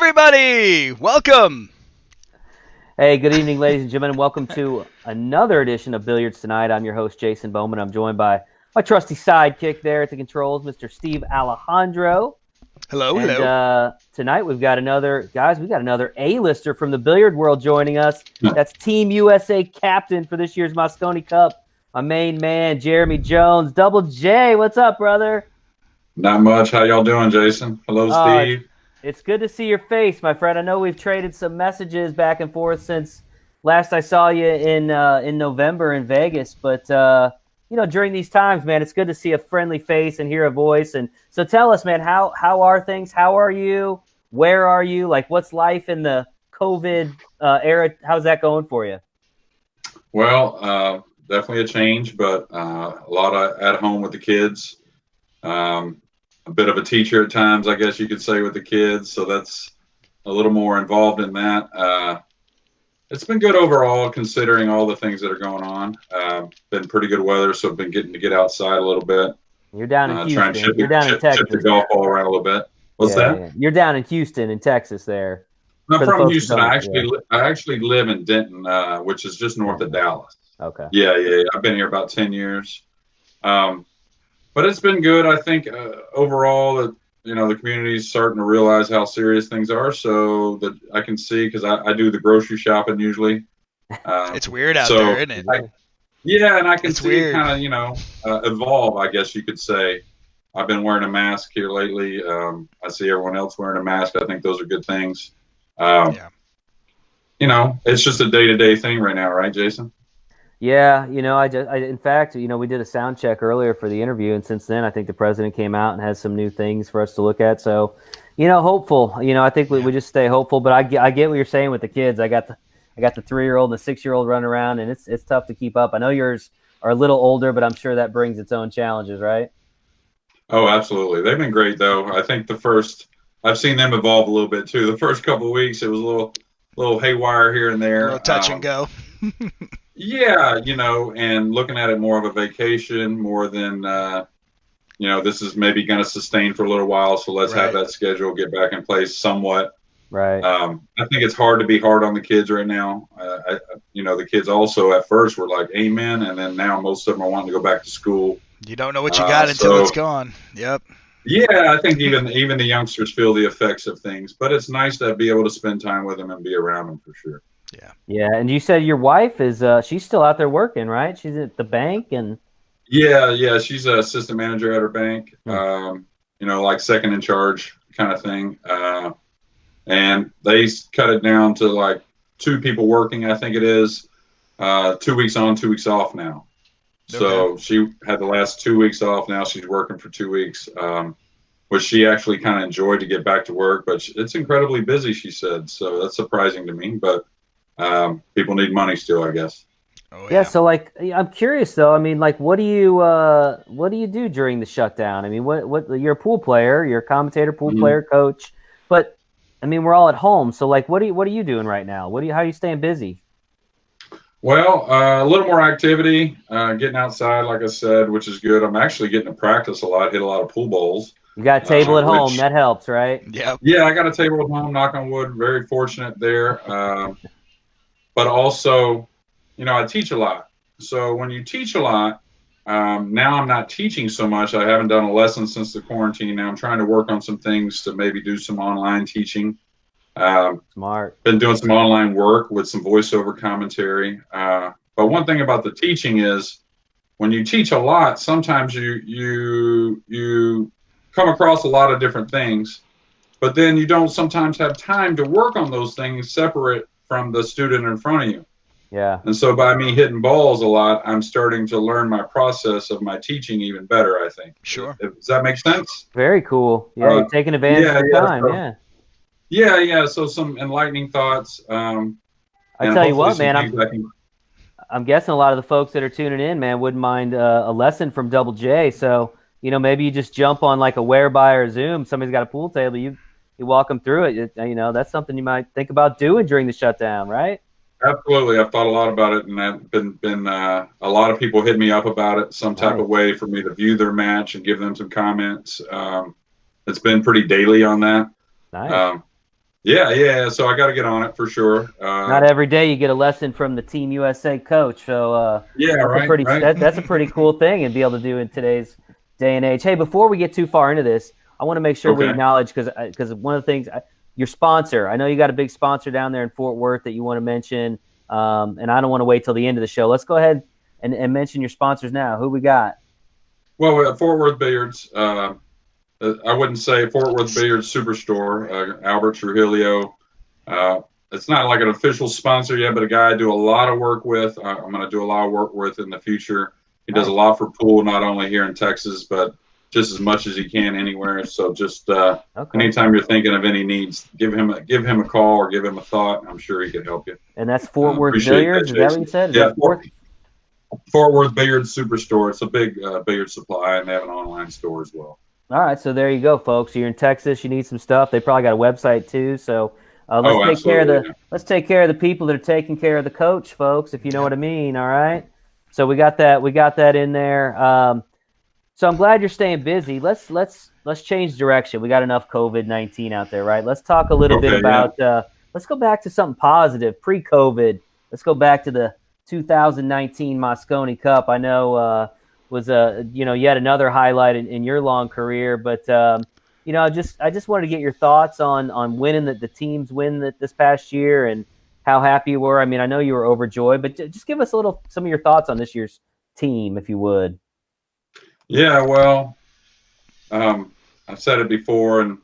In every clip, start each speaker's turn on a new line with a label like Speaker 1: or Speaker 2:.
Speaker 1: everybody! Welcome!
Speaker 2: Hey, good evening, ladies and gentlemen. Welcome to another edition of Billiards Tonight. I'm your host, Jason Bowman. I'm joined by my trusty sidekick there at the controls, Mr. Steve Alejandro.
Speaker 1: Hello.
Speaker 2: Tonight we've got another A-lister from the billiard world joining us. That's Team USA captain for this year's Moscone Cup, my main man, Jeremy Jones. Double J, what's up, brother?
Speaker 3: Not much. How y'all doing, Jason? Hello, Steve.
Speaker 2: It's good to see your face, my friend. I know we've traded some messages back and forth since last I saw you in November in Vegas. But during these times, man, it's good to see a friendly face and hear a voice. And so, tell us, man, how are things? How are you? Where are you? Like, what's life in the COVID era? How's that going for you?
Speaker 3: Well, definitely a change, but a lot of at home with the kids. A bit of a teacher at times, I guess you could say, with the kids. So that's a little more involved in that. It's been good overall, considering all the things that are going on. Been pretty good weather, so I've been getting to get outside a little bit.
Speaker 2: You're down in Houston.
Speaker 3: Trying to
Speaker 2: You're down in Texas.
Speaker 3: Ship the golf ball around a little bit. What's that?
Speaker 2: Yeah. You're down in Houston in Texas there.
Speaker 3: I'm from Houston. I actually live in Denton, which is just north of Dallas.
Speaker 2: Okay.
Speaker 3: Yeah. I've been here about 10 years. But it's been good. I think overall that, the community is starting to realize how serious things are. So that I can see, because I do the grocery shopping usually.
Speaker 1: It's weird out there, isn't it?
Speaker 3: And I can
Speaker 1: it's
Speaker 3: see it kind of, evolve, I guess you could say. I've been wearing a mask here lately. I see everyone else wearing a mask. I think those are good things. It's just a day-to-day thing right now, right, Jason?
Speaker 2: Yeah, in fact, we did a sound check earlier for the interview, and since then, I think the president came out and has some new things for us to look at. So, hopeful. I think we just stay hopeful. But I get what you're saying with the kids. I got the 3-year-old and the 6-year-old running around, and it's tough to keep up. I know yours are a little older, but I'm sure that brings its own challenges, right?
Speaker 3: Oh, absolutely. They've been great, though. I think I've seen them evolve a little bit too. The first couple of weeks, it was a little haywire here and there.
Speaker 1: A little touch and go.
Speaker 3: Yeah, and looking at it more of a vacation more than, this is maybe going to sustain for a little while. So let's have that schedule get back in place somewhat.
Speaker 2: Right.
Speaker 3: I think it's hard to be hard on the kids right now. The kids also at first were like, amen. And then now most of them are wanting to go back to school.
Speaker 1: You don't know what you got until it's gone. Yep.
Speaker 3: Yeah, I think even the youngsters feel the effects of things, but it's nice to be able to spend time with them and be around them for sure.
Speaker 2: Yeah, and you said your wife is she's still out there working, right? She's at the bank and
Speaker 3: yeah, she's an assistant manager at her bank. Like second in charge kind of thing. And they cut it down to like 2 people working, I think it is. 2 weeks on, 2 weeks off now. Okay. So she had the last 2 weeks off. Now she's working for 2 weeks, which she actually kind of enjoyed to get back to work. But it's incredibly busy, she said. So that's surprising to me. But people need money still, I guess.
Speaker 1: Oh,
Speaker 2: yeah. So I'm curious though. I mean, what do you do during the shutdown? I mean, what you're a pool player, you're a commentator, pool player, coach, but I mean, we're all at home. So what are you doing right now? How are you staying busy?
Speaker 3: Well, a little more activity, getting outside, like I said, which is good. I'm actually getting to practice a lot, hit a lot of pool balls.
Speaker 2: You got a table at home, that helps, right?
Speaker 3: Yeah, I got a table at home, knock on wood, very fortunate there. But also, I teach a lot. So when you teach a lot, now I'm not teaching so much. I haven't done a lesson since the quarantine. Now I'm trying to work on some things to maybe do some online teaching.
Speaker 2: Smart.
Speaker 3: Been doing some online work with some voiceover commentary. But one thing about the teaching is when you teach a lot, sometimes you come across a lot of different things, but then you don't sometimes have time to work on those things separate from the student in front of you.
Speaker 2: Yeah.
Speaker 3: And so by me hitting balls a lot, I'm starting to learn my process of my teaching even better, I think.
Speaker 1: Sure.
Speaker 3: Does that make sense?
Speaker 2: Very cool. Yeah, you're taking advantage of your time.
Speaker 3: So, yeah. So some enlightening thoughts.
Speaker 2: I tell you what, man, I'm guessing a lot of the folks that are tuning in, man, wouldn't mind a lesson from Double J. So, maybe you just jump on like a Whereby or Zoom. Somebody's got a pool table. You walk them through it. That's something you might think about doing during the shutdown, right?
Speaker 3: Absolutely. I've thought a lot about it, and I've been a lot of people hit me up about it, some type of way for me to view their match and give them some comments. It's been pretty daily on that.
Speaker 2: Nice.
Speaker 3: Yeah. So I got to get on it for sure.
Speaker 2: Not every day you get a lesson from the Team USA coach. So that's a pretty cool thing and be able to do in today's day and age. Hey, before we get too far into this, I want to make sure we acknowledge because one of the things your sponsor. I know you got a big sponsor down there in Fort Worth that you want to mention, and I don't want to wait till the end of the show. Let's go ahead and mention your sponsors now. Who we got?
Speaker 3: Well, we have Fort Worth Billiards. I wouldn't say Fort Worth Billiards Superstore. Albert Trujillo. It's not like an official sponsor yet, but a guy I do a lot of work with. I'm going to do a lot of work with in the future. He does a lot for pool, not only here in Texas, but just as much as he can anywhere. So just anytime you're thinking of any needs, give him a call or give him a thought. I'm sure he can help you.
Speaker 2: And that's Fort Worth Billiards. Is that what you said?
Speaker 3: Fort Worth Billiards Superstore. It's a big billiard supply, and they have an online store as well.
Speaker 2: All right, so there you go, folks. You're in Texas. You need some stuff. They probably got a website too. So let's take care of the people that are taking care of the coach, folks. If you know what I mean. All right. So we got that in there. So I'm glad you're staying busy. Let's change direction. We got enough COVID-19 out there, right? Let's talk a little bit about. Let's go back to something positive. Pre-COVID. Let's go back to the 2019 Moscone Cup. I know was yet another highlight in your long career, but I just wanted to get your thoughts on winning the teams win this past year and how happy you were. I mean, I know you were overjoyed, but just give us some of your thoughts on this year's team, if you would.
Speaker 3: Yeah, well, I've said it before, and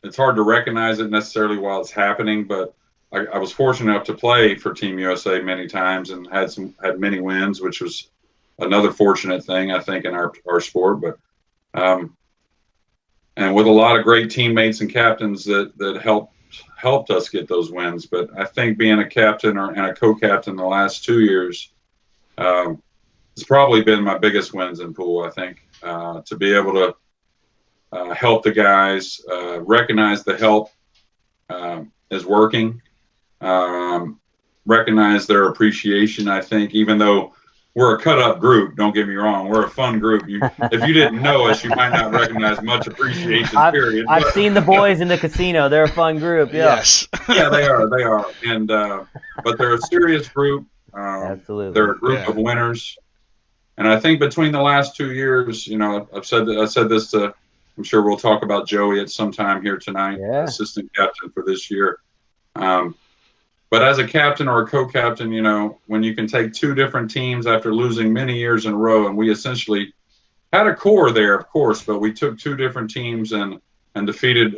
Speaker 3: it's hard to recognize it necessarily while it's happening, but I was fortunate enough to play for Team USA many times and had many wins, which was another fortunate thing, I think, in our sport. But and with a lot of great teammates and captains that helped us get those wins. But I think being a captain and a co-captain the last 2 years, it's probably been my biggest wins in pool. I think to be able to help the guys, recognize the help is working, recognize their appreciation. I think even though we're a cut-up group, don't get me wrong, we're a fun group. If you didn't know us, you might not recognize much appreciation.
Speaker 2: I've seen the boys in the casino. They're a fun group. Yeah.
Speaker 1: Yes.
Speaker 3: Yeah, they are. And but they're a serious group.
Speaker 2: Absolutely.
Speaker 3: They're a group of winners. And I think between the last 2 years, I said this to, I'm sure we'll talk about Joey at some time here tonight, assistant captain for this year. But as a captain or a co-captain, when you can take two different teams after losing many years in a row, and we essentially had a core there, of course, but we took two different teams and defeated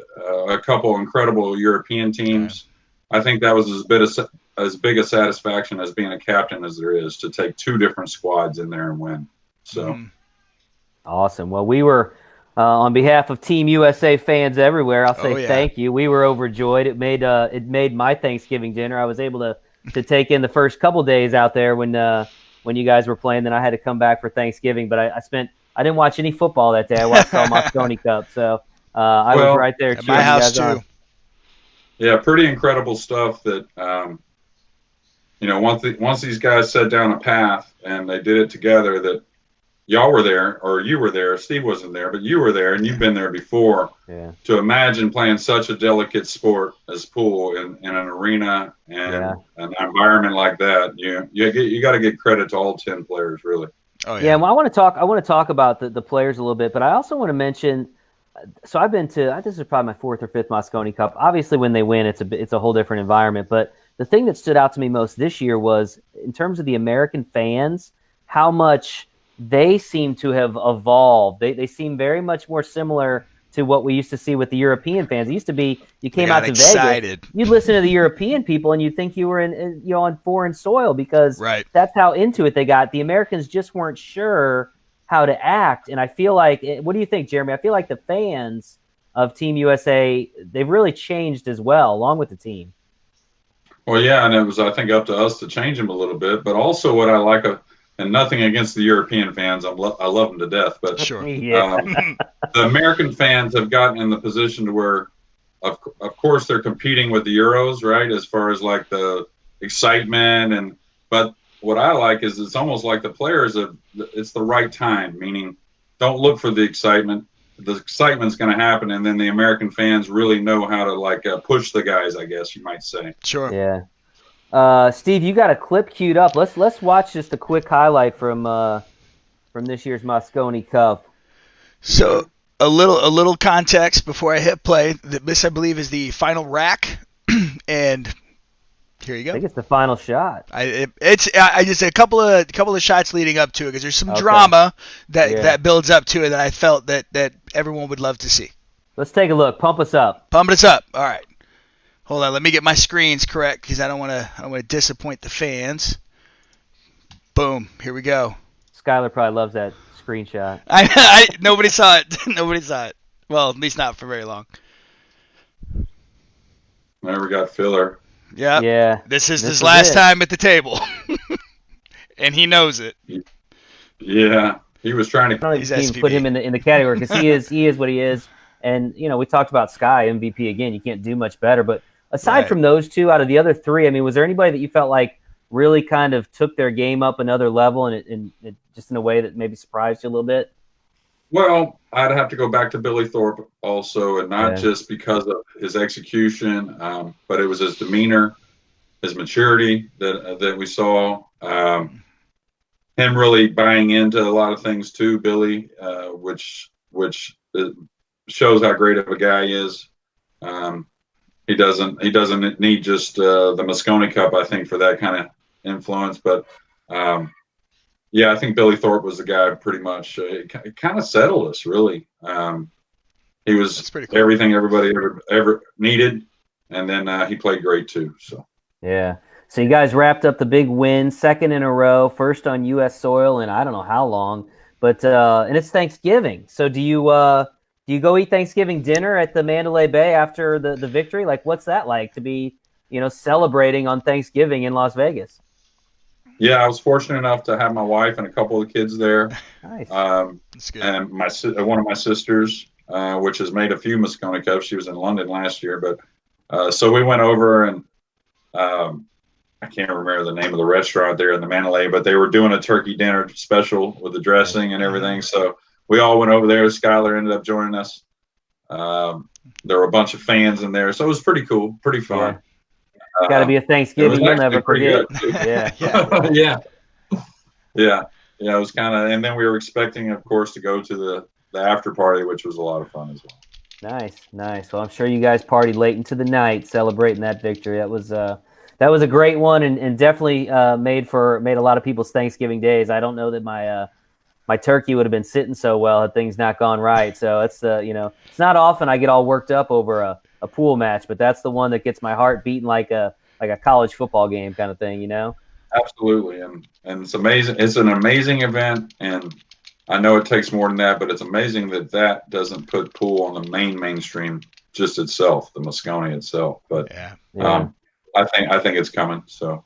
Speaker 3: a couple incredible European teams. I think that was as big a satisfaction as being a captain as there is, to take two different squads in there and win. So
Speaker 2: awesome. Well, we were on behalf of Team USA fans everywhere, I'll say thank you. We were overjoyed. It made my Thanksgiving dinner. I was able to take in the first couple days out there when you guys were playing. Then I had to come back for Thanksgiving. But I didn't watch any football that day. I watched all Mosconi Cup. So I was right there
Speaker 1: at my house too. On.
Speaker 3: Yeah, pretty incredible stuff. That once these guys set down a path and they did it together, that y'all were there, or you were there. Steve wasn't there, but you were there, and you've been there before. Yeah. To imagine playing such a delicate sport as pool in an arena and an environment like that, you got to give credit to all 10 players, really.
Speaker 2: Oh yeah. Well, I want to talk about the players a little bit, but I also want to mention. So I've been to. This is probably my fourth or fifth Mosconi Cup. Obviously, when they win, it's a whole different environment. But the thing that stood out to me most this year was, in terms of the American fans, how much they seem to have evolved. They seem very much more similar to what we used to see with the European fans. It used to be you came out to Vegas, you'd listen to the European people, and you'd think you were on foreign soil because that's how into it they got. The Americans just weren't sure how to act, and I feel like, what do you think, Jeremy? I feel like the fans of Team USA, they've really changed as well, along with the team.
Speaker 3: Well, yeah, and it was, I think, up to us to change them a little bit. But also, what I like, and nothing against the European fans, I love them to death. But the American fans have gotten in the position to where, of course, they're competing with the Euros, right? As far as like the excitement, but what I like is, it's almost like the players it's the right time, meaning don't look for the excitement. the excitement's going to happen, and then the American fans really know how to like push the guys, I guess you might say.
Speaker 1: Sure.
Speaker 2: Yeah. Steve, you got a clip queued up. Let's watch just a quick highlight from this year's Moscone Cup.
Speaker 1: So a little context before I hit play. This, I believe, is the final rack, and here you go.
Speaker 2: I think it's the final shot.
Speaker 1: It's just a couple of shots leading up to it because there's some drama that builds up to it that I felt that everyone would love to see.
Speaker 2: Let's take a look. Pump us up.
Speaker 1: Pump us up. All right. Hold on. Let me get my screens correct because I don't want to disappoint the fans. Boom. Here we go.
Speaker 2: Skylar probably loves that screenshot.
Speaker 1: Nobody saw it. Nobody saw it. Well, at least not for very long.
Speaker 3: Never got filler.
Speaker 1: Yep.
Speaker 2: Yeah.
Speaker 1: This is his last time at the table. And he knows it.
Speaker 3: Yeah. He was trying to
Speaker 2: put him in the category because he is what he is. And, we talked about Sky, MVP again. You can't do much better. But aside from those two, out of the other three, I mean, was there anybody that you felt like really kind of took their game up another level and just in a way that maybe surprised you a little bit?
Speaker 3: Well, I'd have to go back to Billy Thorpe also, and not just because of his execution, but it was his demeanor, his maturity that we saw. Him really buying into a lot of things too, Billy, which shows how great of a guy he is. He doesn't need just the Moscone Cup, I think, for that kind of influence. But I think Billy Thorpe was the guy. Pretty much, it kind of settled us. Really, he was cool. Everything everybody ever needed, and then he played great too. So
Speaker 2: So you guys wrapped up the big win, second in a row, first on U.S. soil in I don't know how long, but and it's Thanksgiving. So do you go eat Thanksgiving dinner at the Mandalay Bay after the victory? Like, what's that like to be, celebrating on Thanksgiving in Las Vegas?
Speaker 3: Yeah, I was fortunate enough to have my wife and a couple of kids there.
Speaker 2: Nice.
Speaker 1: That's good.
Speaker 3: And one of my sisters, which has made a few Moscone Cups. She was in London last year, but so we went over and I can't remember the name of the restaurant there in the Mandalay, but they were doing a turkey dinner special with the dressing and everything. So we all went over there. Skylar ended up joining us. There were a bunch of fans in there, so it was pretty cool, pretty fun.
Speaker 2: Got to be a Thanksgiving you'll never forget.
Speaker 3: Yeah. It was kind of, and then we were expecting, of course, to go to the after party, which was a lot of fun as well.
Speaker 2: Nice. Well, I'm sure you guys partied late into the night celebrating that victory. That was a great one, and definitely made a lot of people's Thanksgiving days. I don't know that my turkey would have been sitting so well had things not gone right. So it's it's not often I get all worked up over a pool match, but that's the one that gets my heart beating like a college football game kind of thing,
Speaker 3: Absolutely, and it's amazing. It's an amazing event, and I know it takes more than that, but it's amazing that doesn't put pool on the mainstream just itself, the Moscone itself. But I think it's coming. So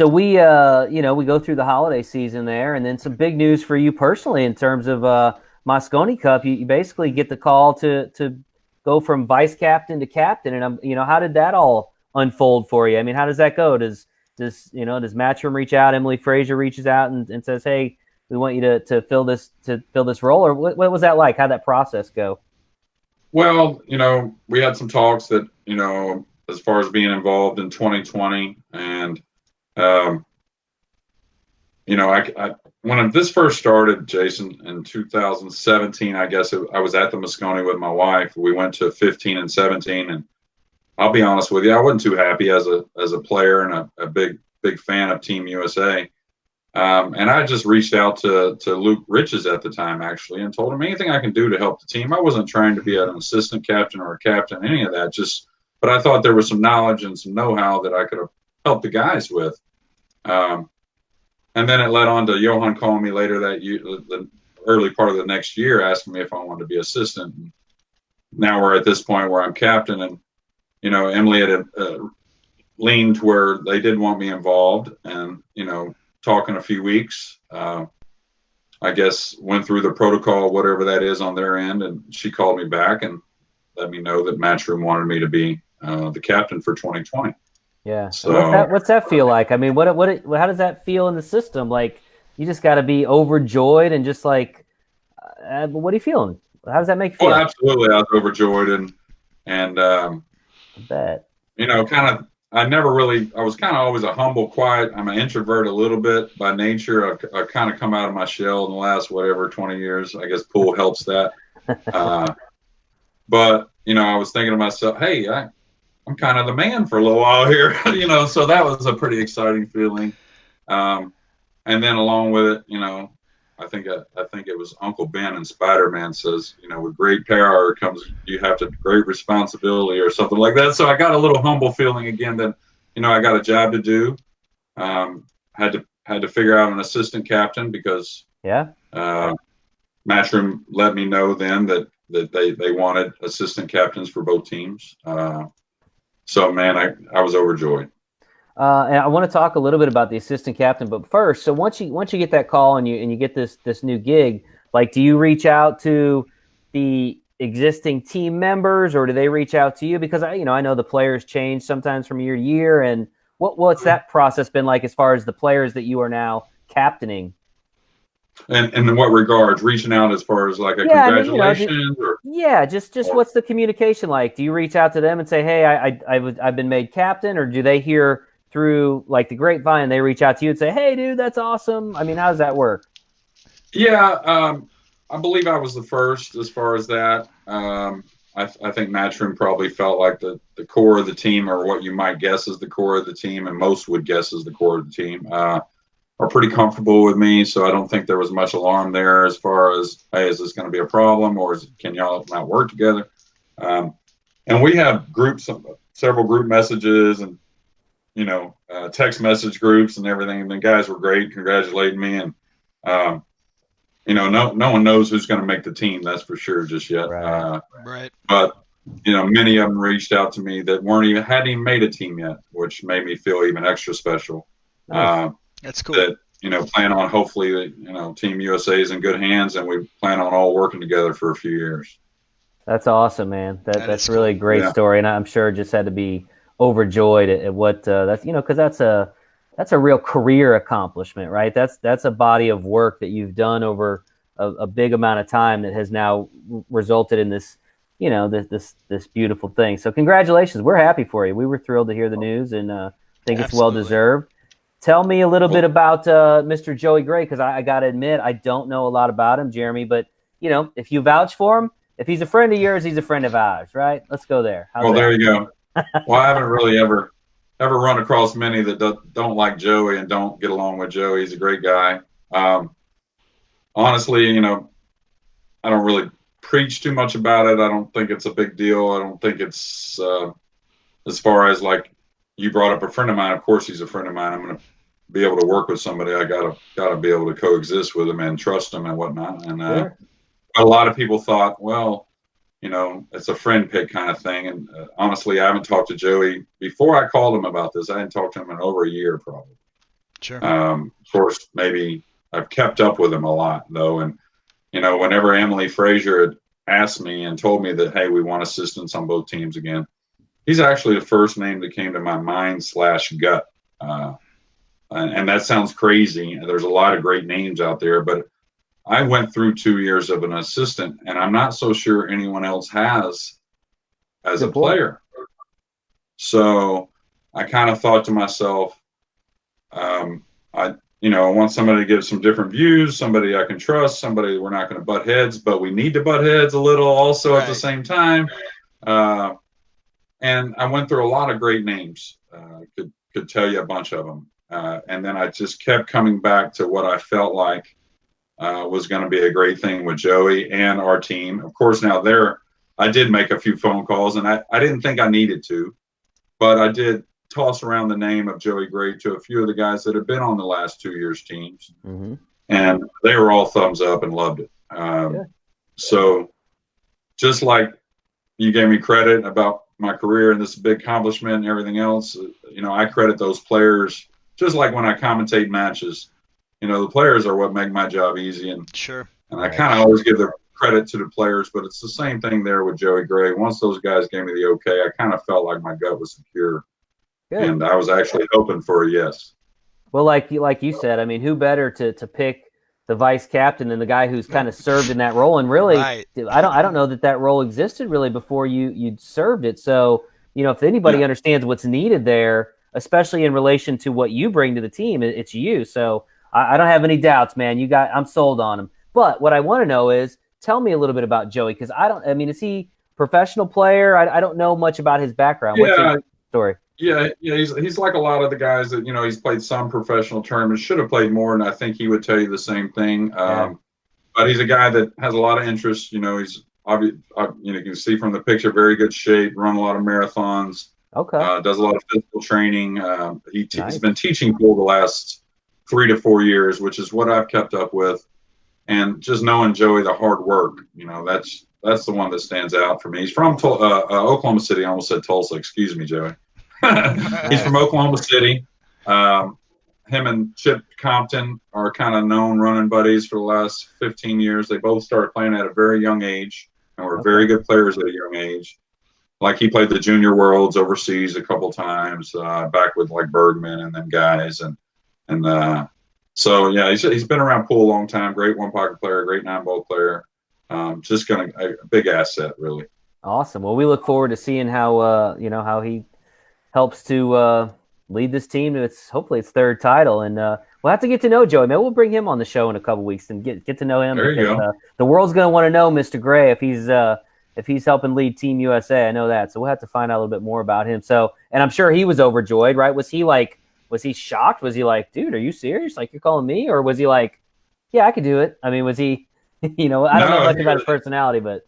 Speaker 2: we we go through the holiday season there, and then some big news for you personally in terms of Mosconi Cup. You basically get the call to go from vice captain to captain, and how did that all unfold for you? I mean, how does that go? Does Matchroom reach out? Emily Frazier reaches out and says, "Hey, we want you to fill this role," or what was that like? How'd that process go?
Speaker 3: Well, we had some talks that as far as being involved in 2020, and when this first started, Jason, in 2017, I guess I was at the Moscone with my wife. We went to 15 and 17, and I'll be honest with you, I wasn't too happy as a player and a big fan of Team USA. And I just reached out to Luke Riches at the time, actually, and told him anything I can do to help the team. I wasn't trying to be an assistant captain or a captain, any of that. But I thought there was some knowledge and some know-how that I could have helped the guys with. And then it led on to Johan calling me later that year, the early part of the next year, asking me if I wanted to be assistant. And now we're at this point where I'm captain, and Emily had leaned where they did want me involved, and talking a few weeks, I guess went through the protocol, whatever that is on their end, and she called me back and let me know that Matchroom wanted me to be the captain for 2020.
Speaker 2: Yeah. So what's that feel like? I mean, how does that feel in the system? Like, you just got to be overjoyed and just like, what are you feeling? How does that make you feel?
Speaker 3: Oh, absolutely. I was overjoyed, and
Speaker 2: I bet.
Speaker 3: you know, I was kind of always a humble, quiet. I'm an introvert a little bit by nature. I've kind of come out of my shell in the last, 20 years. I guess pool helps that. But, you know, I was thinking to myself, hey, I'm kind of the man for a little while here, you know, so that was a pretty exciting feeling. And then along with it, you know, I think it was Uncle Ben in Spider-Man says, you know, with great power comes great responsibility or something like that. So I got a little humble feeling again that, you know, I got a job to do. Had to figure out an assistant captain because Matchroom let me know then that they wanted assistant captains for both teams. So man, I was overjoyed.
Speaker 2: And I want to talk a little bit about the assistant captain, but first, so once you get that call and you get this new gig, like, do you reach out to the existing team members or do they reach out to you? Because I know the players change sometimes from year to year, and what's that process been like as far as the players that you are now captaining?
Speaker 3: And in what regards? Reaching out as far as like congratulations?
Speaker 2: Just what's the communication like? Do you reach out to them and say, hey, I've been made captain, or do they hear through like the grapevine, they reach out to you and say, hey, dude, that's awesome? I mean, how does that work?
Speaker 3: Yeah, I believe I was the first as far as that. I think Matchroom probably felt like the core of the team, or what you might guess is the core of the team, and most would guess is the core of the team, are pretty comfortable with me. So I don't think there was much alarm there as far as, hey, is this going to be a problem, or can y'all not work together? And we have several group messages and, you know, text message groups and everything. And the guys were great, congratulating me. And, you know, no one knows who's going to make the team. That's for sure just yet.
Speaker 1: Right.
Speaker 3: But, you know, many of them reached out to me that hadn't even made a team yet, which made me feel even extra special.
Speaker 2: Nice.
Speaker 1: That's cool.
Speaker 3: That, you know, plan on hopefully that, you know, Team USA is in good hands, and we plan on all working together for a few years.
Speaker 2: That's awesome, man. That's really a great
Speaker 3: Yeah.
Speaker 2: story, and I'm sure just had to be overjoyed at what that's, you know, because that's a real career accomplishment, right? That's a body of work that you've done over a big amount of time that has now resulted in this, you know, this beautiful thing. So congratulations. We're happy for you. We were thrilled to hear the news, and think it's well deserved. Tell me a little bit about Mr. Joey Gray, because I got to admit, I don't know a lot about him, Jeremy, but, you know, if you vouch for him, if he's a friend of yours, he's a friend of ours, right? Let's go there.
Speaker 3: There you go. Well, I haven't really ever run across many that don't like Joey and don't get along with Joey. He's a great guy. Honestly, you know, I don't really preach too much about it. I don't think it's a big deal. I don't think it's as far as like you brought up a friend of mine. Of course, he's a friend of mine. I'm going to be able to work with somebody. I gotta be able to coexist with him and trust him and whatnot. And
Speaker 2: Sure.
Speaker 3: a lot of people thought, well, you know, it's a friend pick kind of thing. And honestly, I haven't talked to Joey before I called him about this. I hadn't talked to him in over a year, probably.
Speaker 1: Sure.
Speaker 3: Of course, maybe I've kept up with him a lot though. And, you know, whenever Emily Frazier had asked me and told me that, hey, we want assistants on both teams again, he's actually the first name that came to my mind/gut. And that sounds crazy. There's a lot of great names out there, but I went through 2 years of an assistant, and I'm not so sure anyone else has as a player. So I kind of thought to myself, I want somebody to give some different views, somebody I can trust, somebody we're not going to butt heads, but we need to butt heads a little also at the same time. And I went through a lot of great names. Could tell you a bunch of them. And then I just kept coming back to what I felt like was going to be a great thing with Joey and our team. Of course, now I did make a few phone calls, and I didn't think I needed to, but I did toss around the name of Joey Gray to a few of the guys that have been on the last 2 years' teams. Mm-hmm. And they were all thumbs up and loved it. So just like you gave me credit about my career and this big accomplishment and everything else, you know, I credit those players. Just like when I commentate matches, you know, the players are what make my job easy. And
Speaker 1: sure.
Speaker 3: And I kind of always give the credit to the players, but it's the same thing there with Joey Gray. Once those guys gave me the okay, I kind of felt like my gut was secure. Good. And I was actually hoping for a yes.
Speaker 2: Well, like you said, I mean, who better to pick the vice captain and the guy who's kind of served in that role. And really,
Speaker 1: Right.
Speaker 2: I don't know that role existed really before you served it. So, if anybody understands what's needed there, especially in relation to what you bring to the team, it's you. So I don't have any doubts, man. I'm sold on him. But what I want to know is, tell me a little bit about Joey, because is he a professional player? I don't know much about his background. What's his story?
Speaker 3: Yeah, he's like a lot of the guys that, he's played some professional tournaments, should have played more, and I think he would tell you the same thing. But he's a guy that has a lot of interest. He's obvious. You can see from the picture, very good shape, run a lot of marathons.
Speaker 2: Okay.
Speaker 3: Does a lot of physical training. He's been teaching pool the last 3 to 4 years, which is what I've kept up with. And just knowing Joey, the hard work, that's the one that stands out for me. He's from Oklahoma City. I almost said Tulsa. Excuse me, Joey. He's from Oklahoma City. Him and Chip Compton are kind of known running buddies for the last 15 years. They both started playing at a very young age and were very good players at a young age. Like, he played the Junior Worlds overseas a couple times, back with like Bergman and them guys. So yeah, he's been around pool a long time. Great one pocket player, great 9-ball player. Just a big asset, really.
Speaker 2: Awesome. Well, we look forward to seeing how how he helps to lead this team to hopefully its third title. And we'll have to get to know Joey. Maybe we'll bring him on the show in a couple weeks and get to know him.
Speaker 3: There you go.
Speaker 2: The world's going to want to know Mr. Gray if he's helping lead Team USA. I know that. So we'll have to find out a little bit more about him. So, and I'm sure he was overjoyed, right? Was he shocked? Was he like, dude, are you serious? Like, you're calling me? Or was he like, yeah, I could do it? Was he, I don't know much about his personality, but.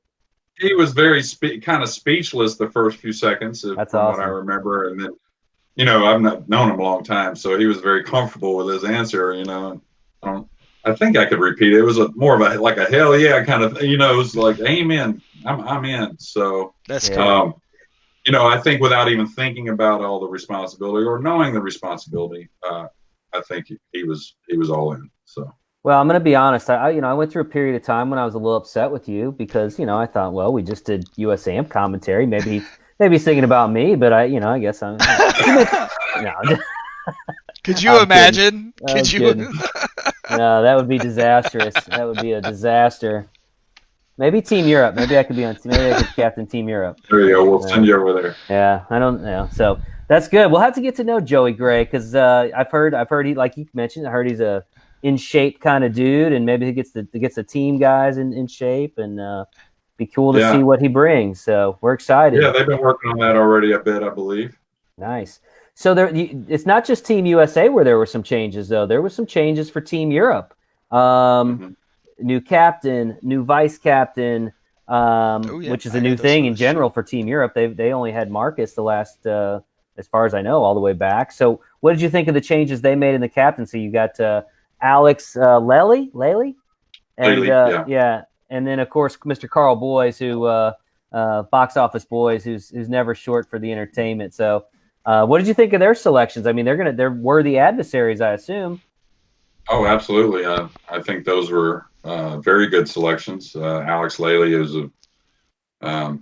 Speaker 3: He was very kind of speechless the first few seconds,
Speaker 2: That's
Speaker 3: from
Speaker 2: awesome.
Speaker 3: what I remember. And then, I've not known him a long time, so he was very comfortable with his answer. I think I could repeat it. It was more of a hell yeah kind of thing. It was like, amen, I'm in. So
Speaker 1: that's cool.
Speaker 3: I think without even thinking about all the responsibility or knowing the responsibility, I think he was all in. So.
Speaker 2: Well, I'm going to be honest. I went through a period of time when I was a little upset with you because, I thought, well, we just did USAM commentary. Maybe he's thinking about me, but I guess I'm. No.
Speaker 1: Could you imagine?
Speaker 2: Could you? No, that would be disastrous. That would be a disaster. Maybe Team Europe. Maybe I could captain Team Europe.
Speaker 3: There you go. We'll send you over there.
Speaker 2: Yeah, I don't know. So that's good. We'll have to get to know Joey Gray because I've heard he, like you mentioned, I heard he's a in shape kind of dude, and maybe he gets the team guys in shape, and be cool to see what he brings. So we're excited.
Speaker 3: Yeah, they've been working on that already a bit, I believe.
Speaker 2: Nice. So it's not just Team USA where there were some changes, though. There were some changes for Team Europe. New captain, new vice captain, which is a new thing in general for Team Europe. They only had Marcus the last, as far as I know, all the way back. So what did you think of the changes they made in the captaincy? You got Alex Lely, and and then of course Mr. Carl Boys, who box office boys, who's never short for the entertainment. So what did you think of their selections? They're worthy adversaries, I assume.
Speaker 3: Oh, absolutely. I think those were very good selections. Alex Lely is a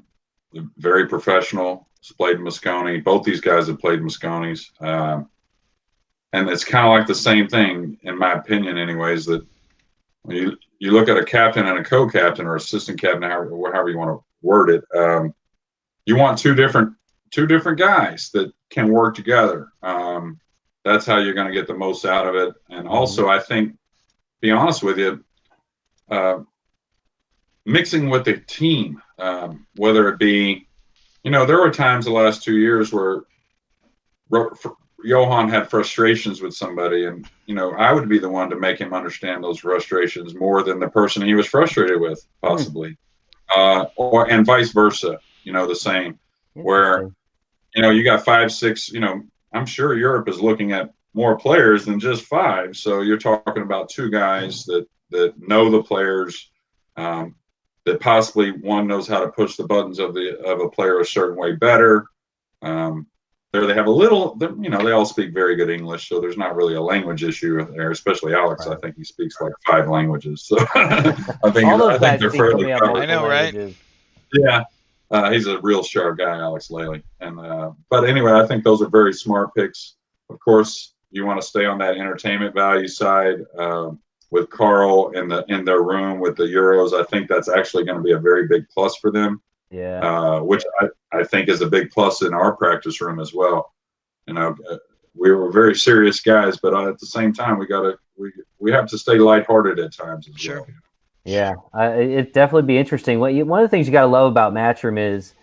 Speaker 3: very professional. He's played Moscone. Both these guys have played Moscones. And it's kind of like the same thing, in my opinion, anyways, that when you look at a captain and a co-captain or assistant captain, however you want to word it, you want two different guys that can work together. That's how you're going to get the most out of it. And also, I think, be honest with you, mixing with the team, whether it be, there were times the last 2 years where Johan had frustrations with somebody, and I would be the one to make him understand those frustrations more than the person he was frustrated with, possibly, and vice versa. The same, where you got 5, 6. I'm sure Europe is looking at more players than just 5. So you're talking about 2 guys that know the players, that possibly one knows how to push the buttons of a player a certain way better. There they have a little, they all speak very good English, so there's not really a language issue there, especially Alex. Right. I think he speaks like 5 languages. So I think they're fairly covered.
Speaker 1: I know, right?
Speaker 3: Yeah. He's a real sharp guy, Alex Lely. But anyway, I think those are very smart picks. Of course, you want to stay on that entertainment value side. with Carl in their room with the Euros, I think that's actually going to be a very big plus for them.
Speaker 2: Yeah.
Speaker 3: Which I think is a big plus in our practice room as well. We were very serious guys, but at the same time, we have to stay lighthearted at times as well.
Speaker 2: Yeah, it'd definitely be interesting. One of the things you got to love about Matchroom is,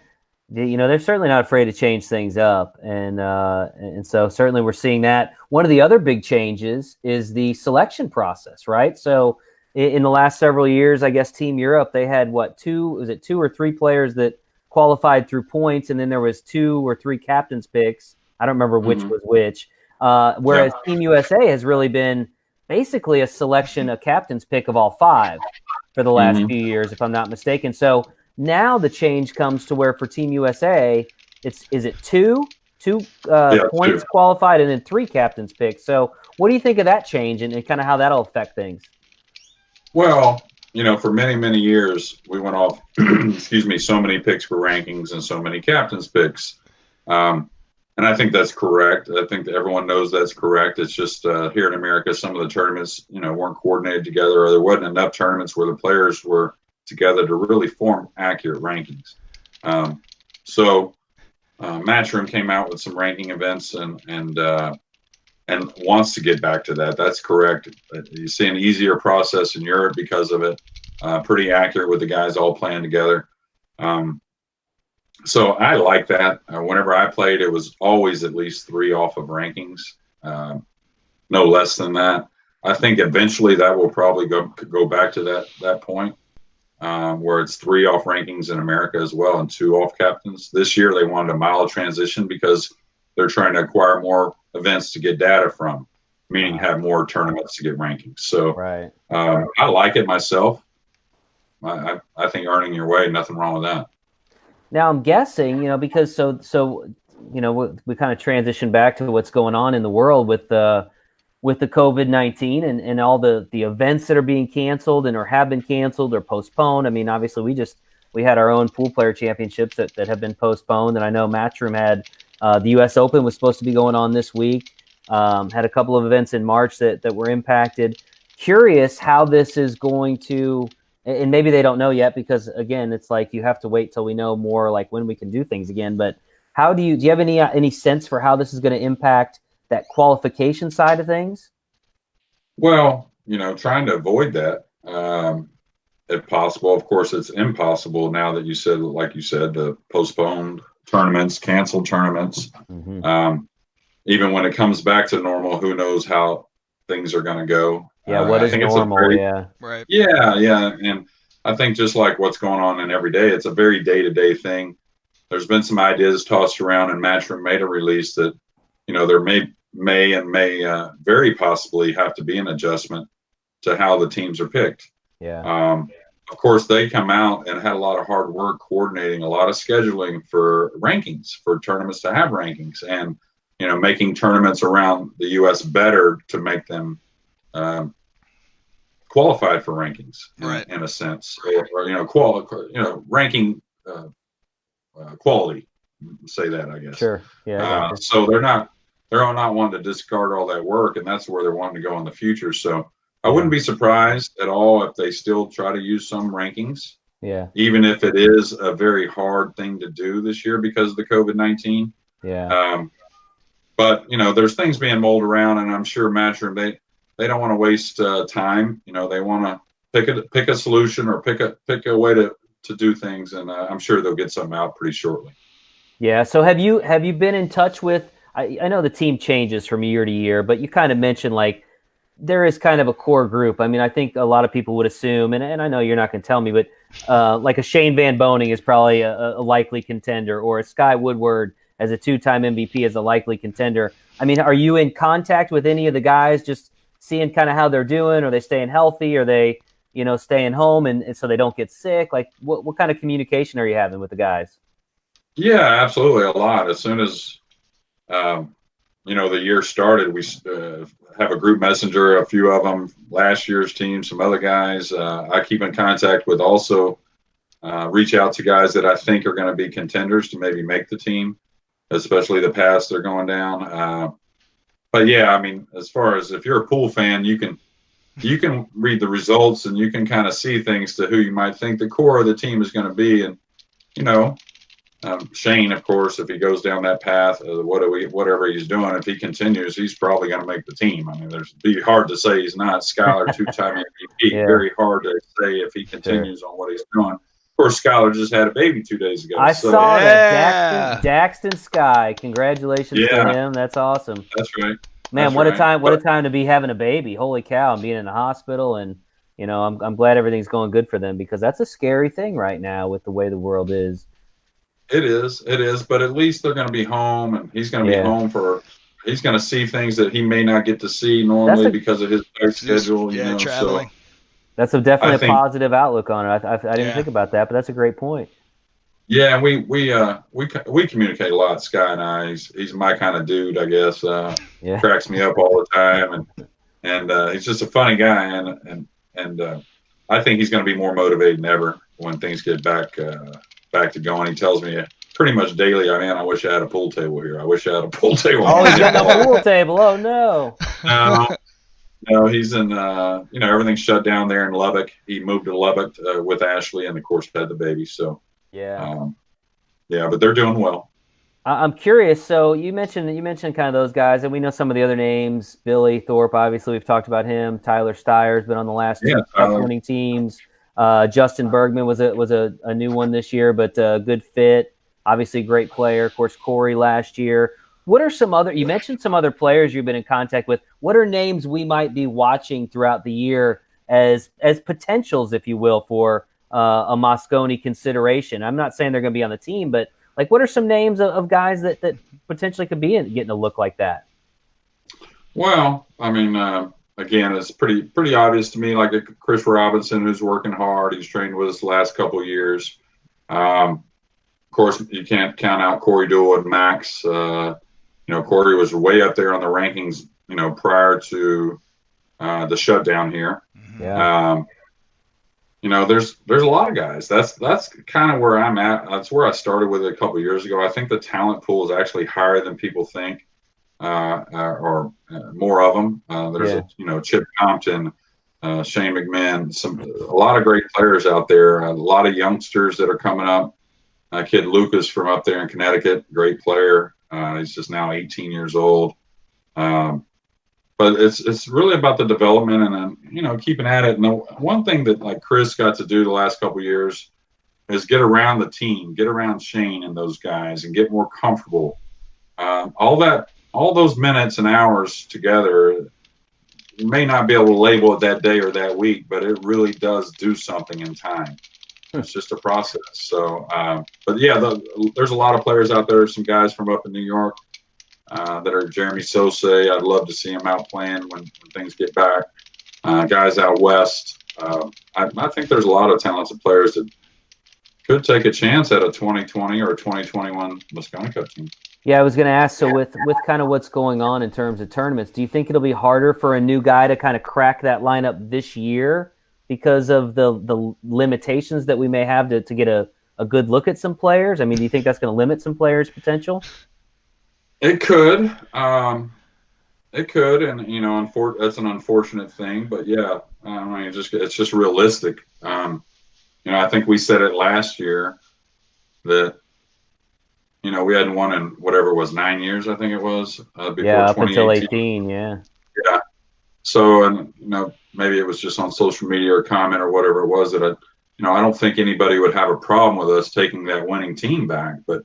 Speaker 2: they're certainly not afraid to change things up, and so certainly we're seeing that. One of the other big changes is the selection process, right? So in the last several years, I guess Team Europe, they had two or three players that qualified through points, and then there was 2 or 3 captains picks. I don't remember which was which. Whereas Team USA has really been basically a captain's pick of all 5 for the last few years, if I'm not mistaken. So now the change comes to where for Team USA, is it two points
Speaker 3: 2
Speaker 2: qualified and then 3 captains picked. So what do you think of that change and kind of how that'll affect things?
Speaker 3: Well, for many, many years, we went off, so many picks for rankings and so many captains picks. And I think that's correct. I think that everyone knows that's correct. It's just here in America, some of the tournaments, weren't coordinated together, or there wasn't enough tournaments where the players were together to really form accurate rankings. So Matchroom came out with some ranking events and wants to get back to that. That's correct. You see an easier process in Europe because of it. Pretty accurate with the guys all playing together. So I like that. Whenever I played, it was always at least 3 off of rankings, no less than that. I think eventually that will probably go back to that point where it's 3 off rankings in America as well and 2 off captains. This year they wanted a mild transition because they're trying to acquire more events to get data from, meaning have more tournaments to get rankings. So I like it myself. I think earning your way, nothing wrong with that.
Speaker 2: Now I'm guessing, because we kind of transition back to what's going on in the world with the COVID-19 and all the events that are being canceled or have been canceled or postponed. I mean, obviously we had our own pool player championships that have been postponed. And I know Matchroom had the US Open was supposed to be going on this week. Had a couple of events in March that were impacted. Curious how this is going to, and maybe they don't know yet because again, it's like you have to wait till we know more like when we can do things again. But how do you have any sense for how this is going to impact that qualification side of things?
Speaker 3: Well, trying to avoid that if possible. Of course, it's impossible now that like you said, the postponed tournaments, canceled tournaments. Even when it comes back to normal, who knows how things are going to go.
Speaker 2: Yeah, what is normal?
Speaker 1: Right.
Speaker 3: Yeah. And I think just like what's going on in every day, it's a very day-to-day thing. There's been some ideas tossed around, and Matchroom made a release that, there may very possibly have to be an adjustment to how the teams are picked.
Speaker 2: Yeah.
Speaker 3: Of course, they come out and had a lot of hard work coordinating a lot of scheduling for rankings, for tournaments to have rankings, and making tournaments around the U.S. better to make them qualified for rankings, in a sense, or ranking quality. Say that, I guess.
Speaker 2: Sure. Yeah.
Speaker 3: So they're not wanting to discard all that work, and that's where they're wanting to go in the future. So I wouldn't be surprised at all if they still try to use some rankings.
Speaker 2: Yeah.
Speaker 3: Even if it is a very hard thing to do this year because of the COVID-19.
Speaker 2: Yeah.
Speaker 3: But there's things being mulled around, and I'm sure Matchroom they don't want to waste time. They want to pick a solution or pick a way to do things, and I'm sure they'll get something out pretty shortly.
Speaker 2: Yeah. So have you been in touch with? I know the team changes from year to year, but you kind of mentioned like there is kind of a core group. I mean, I think a lot of people would assume, and I know you're not going to tell me, but like a Shane Van Boning is probably a likely contender, or a Sky Woodward as a 2-time MVP is a likely contender. I mean, are you in contact with any of the guys, just seeing kind of how they're doing? Are they staying healthy? Are they, staying home and so they don't get sick? Like what kind of communication are you having with the guys?
Speaker 3: Yeah, absolutely. A lot. As soon as, the year started, we have a group messenger, a few of them, last year's team, some other guys. I keep in contact with also reach out to guys that I think are going to be contenders to maybe make the team, especially the paths they're going down. But yeah, I mean, as far as if you're a pool fan, you can you can read the results and you can kind of see things to who you might think the core of the team is going to be. And, you know, Shane, of course, if he goes down that path, whatever he's doing, if he continues, he's probably going to make the team. I mean, it'd be hard to say he's not. Skylar, two-time MVP, very hard to say if he continues on what he's doing. Of course, Skylar just had a baby 2 days ago.
Speaker 2: I saw that. Daxton Sky. Congratulations to him. That's awesome.
Speaker 3: That's right.
Speaker 2: Man,
Speaker 3: That's
Speaker 2: what
Speaker 3: right.
Speaker 2: a time! What a time to be having a baby! Holy cow! And being in the hospital, and you know, I'm glad everything's going good for them, because that's a scary thing right now with the way the world is.
Speaker 3: It is. But at least they're going to be home, and he's going to be home he's going to see things that he may not get to see normally because of his tight schedule. You know,
Speaker 1: traveling.
Speaker 3: So
Speaker 2: that's definitely a positive outlook on it. I didn't think about that, but that's a great point. Yeah,
Speaker 3: we communicate a lot, Sky and I. He's my kind of dude, I guess. Cracks me up all the time, and he's just a funny guy, and I think he's going to be more motivated than ever when things get back to going. He tells me pretty much daily, I wish I had a pool table here. I wish I had a pool table.
Speaker 2: Oh, he's got a pool table. Oh no.
Speaker 3: No, he's in. Everything's shut down there in Lubbock. He moved to Lubbock with Ashley, and of course had the baby. So. But they're doing well.
Speaker 2: I'm curious. So you mentioned kind of those guys, and we know some of the other names. Billy Thorpe, obviously, we've talked about him. Tyler Steyer's been on the last two winning teams. Justin Bergman was a new one this year, but good fit. Obviously, great player. Of course, Corey last year. What are some other? You mentioned some other players you've been in contact with. What are names we might be watching throughout the year as potentials, if you will, for a Moscone consideration? I'm not saying they're going to be on the team, but like, what are some names of guys that potentially could be getting a look like that?
Speaker 3: Well, I mean, again, it's pretty obvious to me. Like Chris Robinson, who's working hard. He's trained with us the last couple of years. Of course, you can't count out Corey Dewey and Max. Corey was way up there on the rankings, prior to the shutdown here.
Speaker 2: Yeah.
Speaker 3: There's a lot of guys. That's kind of where I'm at. That's where I started with it a couple of years ago. I think the talent pool is actually higher than people think, or more of them. There's Chip Compton, Shane McMahon, a lot of great players out there. A lot of youngsters that are coming up. Kid Lucas from up there in Connecticut, great player. He's just now 18 years old. But it's really about the development and keeping at it. And the one thing that like Chris got to do the last couple of years is get around the team, get around Shane and those guys, and get more comfortable. All those minutes and hours together, you may not be able to label it that day or that week, but it really does do something in time. It's just a process. So, but yeah, there's a lot of players out there. Some guys from up in New York. That are Jeremy Sose. I'd love to see him out playing when things get back. Guys out west. I think there's a lot of talented players that could take a chance at a 2020 or 2021 Moscone Cup team.
Speaker 2: Yeah, I was going to ask, so with kind of what's going on in terms of tournaments, do you think it'll be harder for a new guy to kind of crack that lineup this year because of the limitations that we may have to get a good look at some players? I mean, do you think that's going to limit some players' potential?
Speaker 3: It could, and that's an unfortunate thing. But yeah, it's just realistic. I think we said it last year that we hadn't won in whatever it was 9 years. I think it was before
Speaker 2: up until 18. Yeah.
Speaker 3: So maybe it was just on social media or comment or whatever it was that I don't think anybody would have a problem with us taking that winning team back, but.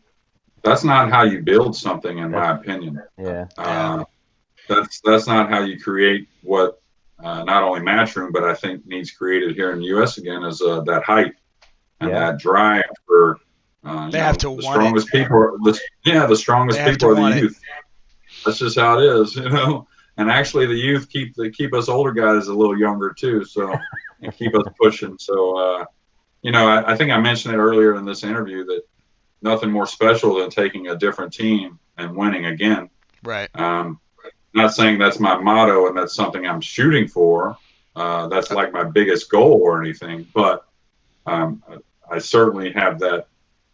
Speaker 3: That's not how you build something, in my opinion.
Speaker 2: Yeah.
Speaker 3: That's not how you create what not only Matchroom, but I think needs created here in the U.S. again is that hype and that drive for
Speaker 1: they have to
Speaker 3: the strongest people. The strongest people are the youth. That's just how it is, And actually, the youth keep us older guys a little younger too, and keep us pushing. So, I think I mentioned it earlier in this interview that. Nothing more special than taking a different team and winning again.
Speaker 1: Right.
Speaker 3: Not saying that's my motto and that's something I'm shooting for. That's like my biggest goal or anything. But I certainly have that.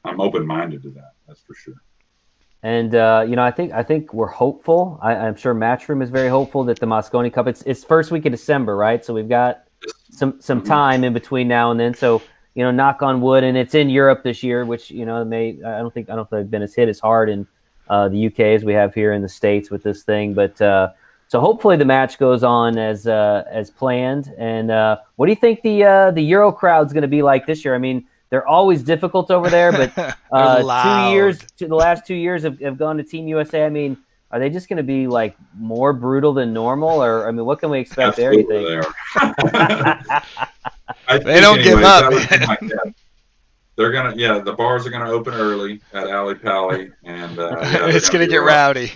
Speaker 3: I'm open-minded to that. That's for sure.
Speaker 2: And I think we're hopeful. I'm sure Matchroom is very hopeful that the Moscone Cup. It's first week of December, right? So we've got some time in between now and then. So knock on wood, and it's in Europe this year, which I don't think they've been hit as hard in the UK as we have here in the States with this thing. But so hopefully the match goes on as planned. And what do you think the Euro crowd's going to be like this year? I mean, they're always difficult over there, but the last 2 years have gone to Team USA. I mean, are they just going to be like more brutal than normal, or I mean, what can we expect there? You think?
Speaker 1: They don't give up.
Speaker 3: They're gonna, the bars are gonna open early at Alley Pally, and
Speaker 1: it's gonna get rowdy.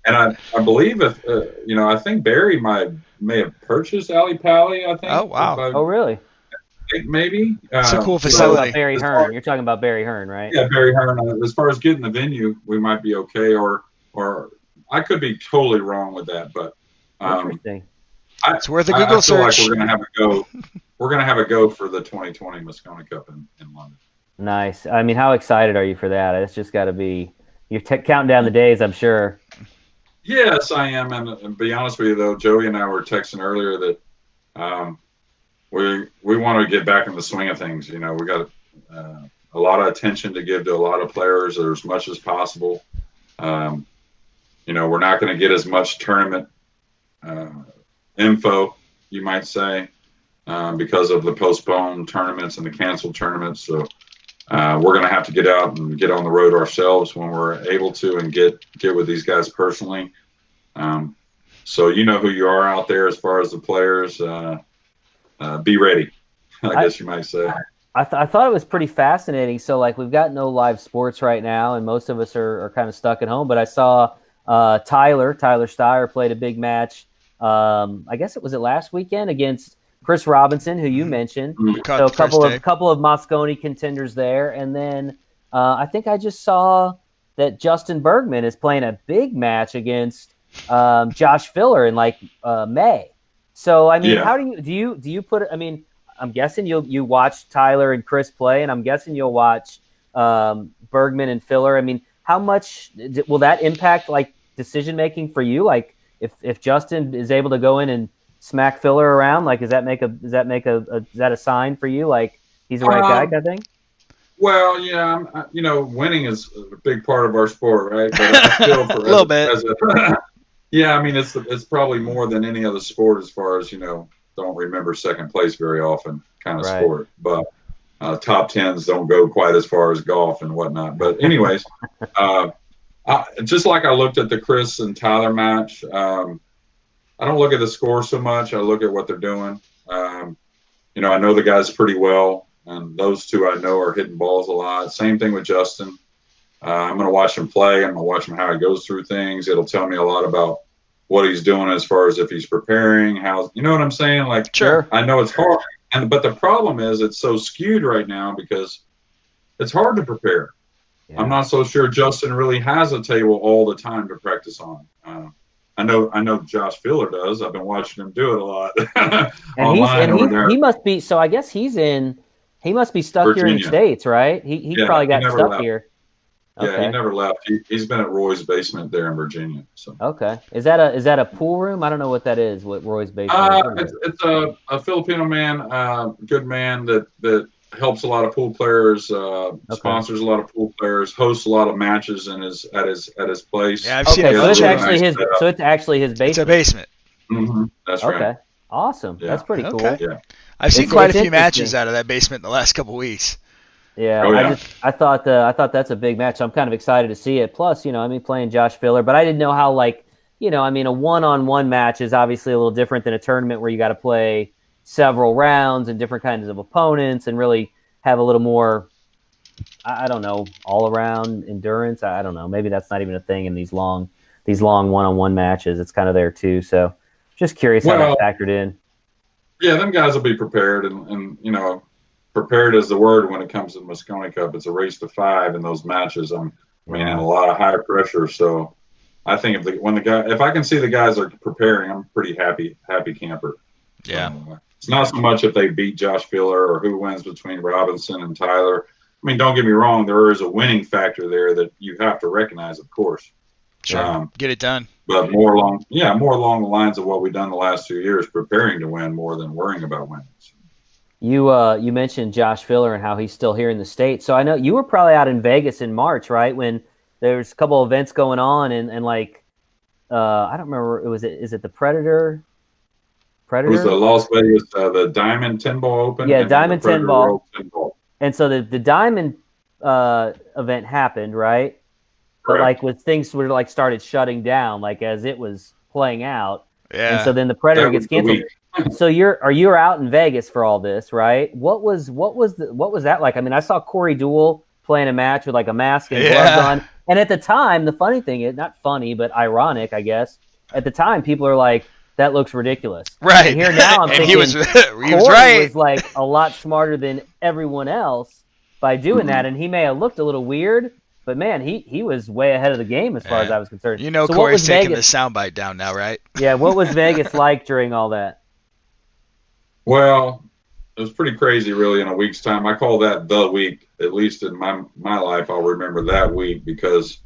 Speaker 3: And I believe I think Barry may have purchased Alley Pally. I think.
Speaker 1: Oh wow!
Speaker 3: Oh
Speaker 2: really?
Speaker 3: Maybe.
Speaker 1: It's a cool facility.
Speaker 2: Barry Hearn. You're talking about Barry Hearn, right?
Speaker 3: Yeah, Barry Hearn. As far as getting the venue, we might be okay, or I could be totally wrong with that, but
Speaker 2: interesting.
Speaker 1: It's worth a Google search.
Speaker 3: I feel like we're gonna have a go. We're gonna have a go for the 2020 Moscone Cup in London.
Speaker 2: Nice. I mean, how excited are you for that? It's just got to be. You're counting down the days, I'm sure.
Speaker 3: Yes, I am, and to be honest with you, though, Joey and I were texting earlier that. We want to get back in the swing of things. We got a lot of attention to give to a lot of players, or as much as possible. We're not going to get as much tournament info, you might say, because of the postponed tournaments and the canceled tournaments. So we're going to have to get out and get on the road ourselves when we're able to, and get with these guys personally. So who you are out there as far as the players. Be ready, I guess you might say.
Speaker 2: I thought it was pretty fascinating. So, like, we've got no live sports right now, and most of us are kind of stuck at home. But I saw Tyler Steyer played a big match. I guess it was last weekend against Chris Robinson, who you mentioned. So a couple of Moscone contenders there, and then I think I just saw that Justin Bergman is playing a big match against Josh Filler in May. So, I mean, how do you put it? I mean, I'm guessing you watch Tyler and Chris play, and I'm guessing you'll watch Bergman and Filler. I mean, how much will that impact decision making for you? Like, if Justin is able to go in and smack Filler around, is that a sign for you? Like, he's the right guy, kind of thing?
Speaker 3: Well, yeah, winning is a big part of our sport, right? But I feel for
Speaker 1: a little bit.
Speaker 3: Yeah, I mean, it's probably more than any other sport as far as, don't remember second place very often kind of sport. But top tens don't go quite as far as golf and whatnot. But anyways, just like I looked at the Chris and Tyler match, I don't look at the score so much. I look at what they're doing. I know the guys pretty well, and those two I know are hitting balls a lot. Same thing with Justin. I'm going to watch him play. I'm going to watch him how he goes through things. It'll tell me a lot about what he's doing as far as if he's preparing, how, you know what I'm saying? Like,
Speaker 1: sure.
Speaker 3: I know it's hard. But the problem is it's so skewed right now because it's hard to prepare. Yeah. I'm not so sure Justin really has a table all the time to practice on. I know Josh Filler does. I've been watching him do it a lot.
Speaker 2: He must be. So I guess he must be stuck
Speaker 3: Virginia.
Speaker 2: Here in the States, right? He probably got stuck left. Here.
Speaker 3: Yeah,
Speaker 2: okay.
Speaker 3: He never left. He's been at Roy's basement there in Virginia. So.
Speaker 2: Okay, is that a pool room? I don't know what that is. What Roy's basement?
Speaker 3: It's a Filipino man, good man that helps a lot of pool players, sponsors a lot of pool players, hosts a lot of matches at his place.
Speaker 1: Yeah, I've seen it.
Speaker 2: So it's actually his basement.
Speaker 1: It's a basement.
Speaker 3: Mm-hmm. That's right.
Speaker 2: Okay, awesome. Yeah. That's pretty cool.
Speaker 3: Yeah,
Speaker 1: I've seen quite a few matches out of that basement in the last couple of weeks.
Speaker 2: Yeah, I thought that's a big match. So I'm kind of excited to see it. Plus, playing Josh Filler, but I didn't know how a one-on-one match is obviously a little different than a tournament where you got to play several rounds and different kinds of opponents and really have a little more, I don't know, all-around endurance. I don't know. Maybe that's not even a thing in these long one-on-one matches. It's kind of there too. So just curious how that factored in.
Speaker 3: Yeah, them guys will be prepared and prepared is the word when it comes to the Moscone Cup. It's a race to 5 in those matches. A lot of high pressure. So I think if I can see the guys are preparing, I'm pretty happy camper.
Speaker 1: Yeah.
Speaker 3: It's not so much if they beat Josh Filler or who wins between Robinson and Tyler. mean, don't get me wrong, there is a winning factor there that you have to recognize, of course.
Speaker 1: Sure. Get it done.
Speaker 3: But more along the lines of what we've done the last 2 years, preparing to win more than worrying about winning.
Speaker 2: You mentioned Josh Filler and how he's still here in the States. So I know you were probably out in Vegas in March, right? When there's a couple of events going on and like, I don't remember, is it the Predator?
Speaker 3: It was the Las Vegas, the Diamond 10-ball Open.
Speaker 2: Yeah, Diamond 10-ball.
Speaker 3: 10-ball.
Speaker 2: And so the Diamond event happened, right? But
Speaker 3: Correct.
Speaker 2: like with things were like started shutting down, like as it was playing out.
Speaker 1: Yeah.
Speaker 2: And so then the Predator gets canceled. So you're out in Vegas for all this, right? What was that like? I mean, I saw Corey Deuel playing a match with like a mask and gloves on. And at the time, the funny thing is, not funny, but ironic, I guess. At the time, people are like, that looks ridiculous.
Speaker 1: Right.
Speaker 2: And here now I'm thinking
Speaker 1: he was
Speaker 2: Corey
Speaker 1: right.
Speaker 2: was like a lot smarter than everyone else by doing that. And he may have looked a little weird, but man, he was way ahead of the game as far as I was concerned.
Speaker 1: You know, so Corey's taking the soundbite down now, right?
Speaker 2: Yeah. What was Vegas like during all that?
Speaker 3: Well, it was pretty crazy, really, in a week's time. I call that the week, at least in my life. I'll remember that week because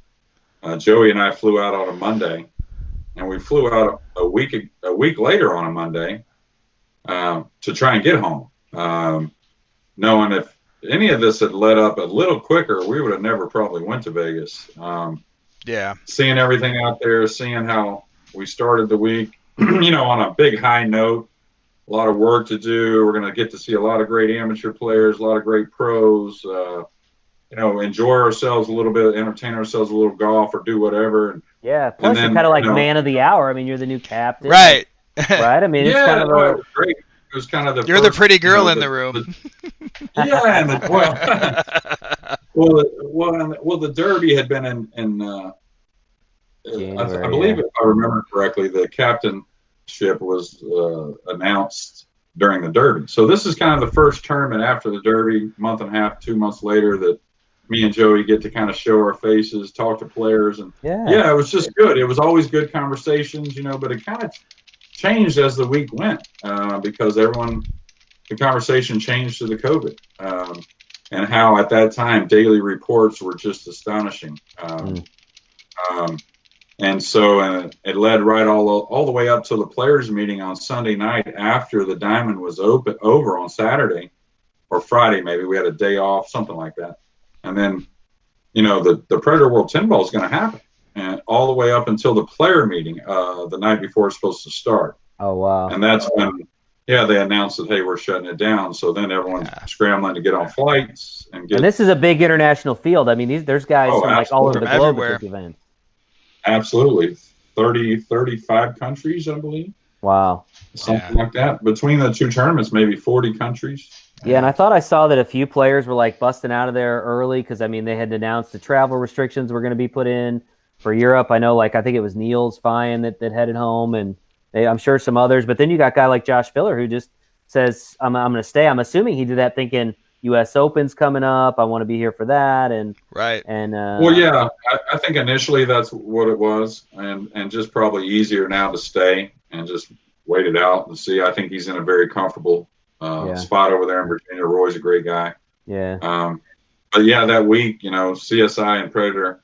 Speaker 3: Joey and I flew out on a Monday, and we flew out a week later on a Monday to try and get home, knowing if any of this had led up a little quicker, we would have never probably went to Vegas. Seeing everything out there, seeing how we started the week, on a big high note, a lot of work to do. We're going to get to see a lot of great amateur players, a lot of great pros, enjoy ourselves a little bit, entertain ourselves a little, golf or do whatever.
Speaker 2: Yeah. Plus you're kind of like man of the hour. I mean, you're the new captain.
Speaker 1: Right.
Speaker 2: Right. I mean, it's kind of
Speaker 3: it was great. It was kind of the
Speaker 1: You're the pretty girl in the room.
Speaker 3: And the Derby had been in I believe if I remember correctly, the captainship was announced during the Derby. So this is kind of the first tournament after the Derby, month and a half, 2 months later, that me and Joey get to kind of show our faces, talk to players, and it was just good. It was always good conversations, but it kind of changed as the week went because the conversation changed to the COVID and how at that time daily reports were just astonishing. And so it led right all the way up to the players meeting on Sunday night after the Diamond was over on Saturday or Friday. Maybe we had a day off, something like that. And then, the Predator World 10-ball is going to happen, and all the way up until the player meeting the night before it's supposed to start.
Speaker 2: Oh, wow.
Speaker 3: And that's when, they announced that, hey, we're shutting it down. So then everyone's scrambling to get on flights. And
Speaker 2: this is a big international field. I mean, there's guys from like all over the globe at this event.
Speaker 3: Absolutely. 35 countries, I believe.
Speaker 2: Wow.
Speaker 3: Something like that. Between the two tournaments, maybe 40 countries.
Speaker 2: Yeah, and I thought I saw that a few players were like busting out of there early because, I mean, they had announced the travel restrictions were going to be put in for Europe. I know, I think it was Niels Fine that headed home, and I'm sure some others. But then you got a guy like Josh Filler who just says, I'm going to stay. I'm assuming he did that thinking U.S. Open's coming up. I want to be here for that. And
Speaker 1: right.
Speaker 2: And
Speaker 3: I think initially that's what it was, and just probably easier now to stay and just wait it out and see. I think he's in a very comfortable spot over there in Virginia. Roy's a great guy.
Speaker 2: Yeah.
Speaker 3: But that week, CSI and Predator,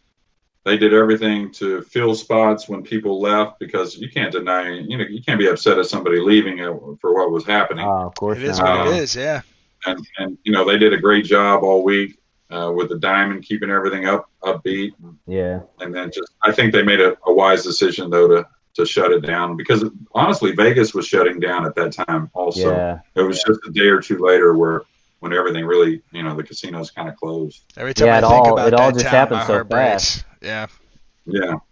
Speaker 3: they did everything to fill spots when people left because you can't deny, you can't be upset at somebody leaving for what was happening.
Speaker 2: Oh, of course.
Speaker 1: It is what it is. Yeah.
Speaker 3: And they did a great job all week with the Diamond, keeping everything upbeat.
Speaker 2: Yeah.
Speaker 3: And then I think they made a wise decision though to shut it down because honestly, Vegas was shutting down at that time also.
Speaker 2: Yeah.
Speaker 3: It was just a day or two later when everything really, the casinos kind of closed.
Speaker 1: Every time I think about
Speaker 2: it all
Speaker 1: that
Speaker 2: just
Speaker 1: town,
Speaker 2: happened
Speaker 1: my
Speaker 2: so
Speaker 1: heart breaks.
Speaker 2: fast.
Speaker 3: Yeah.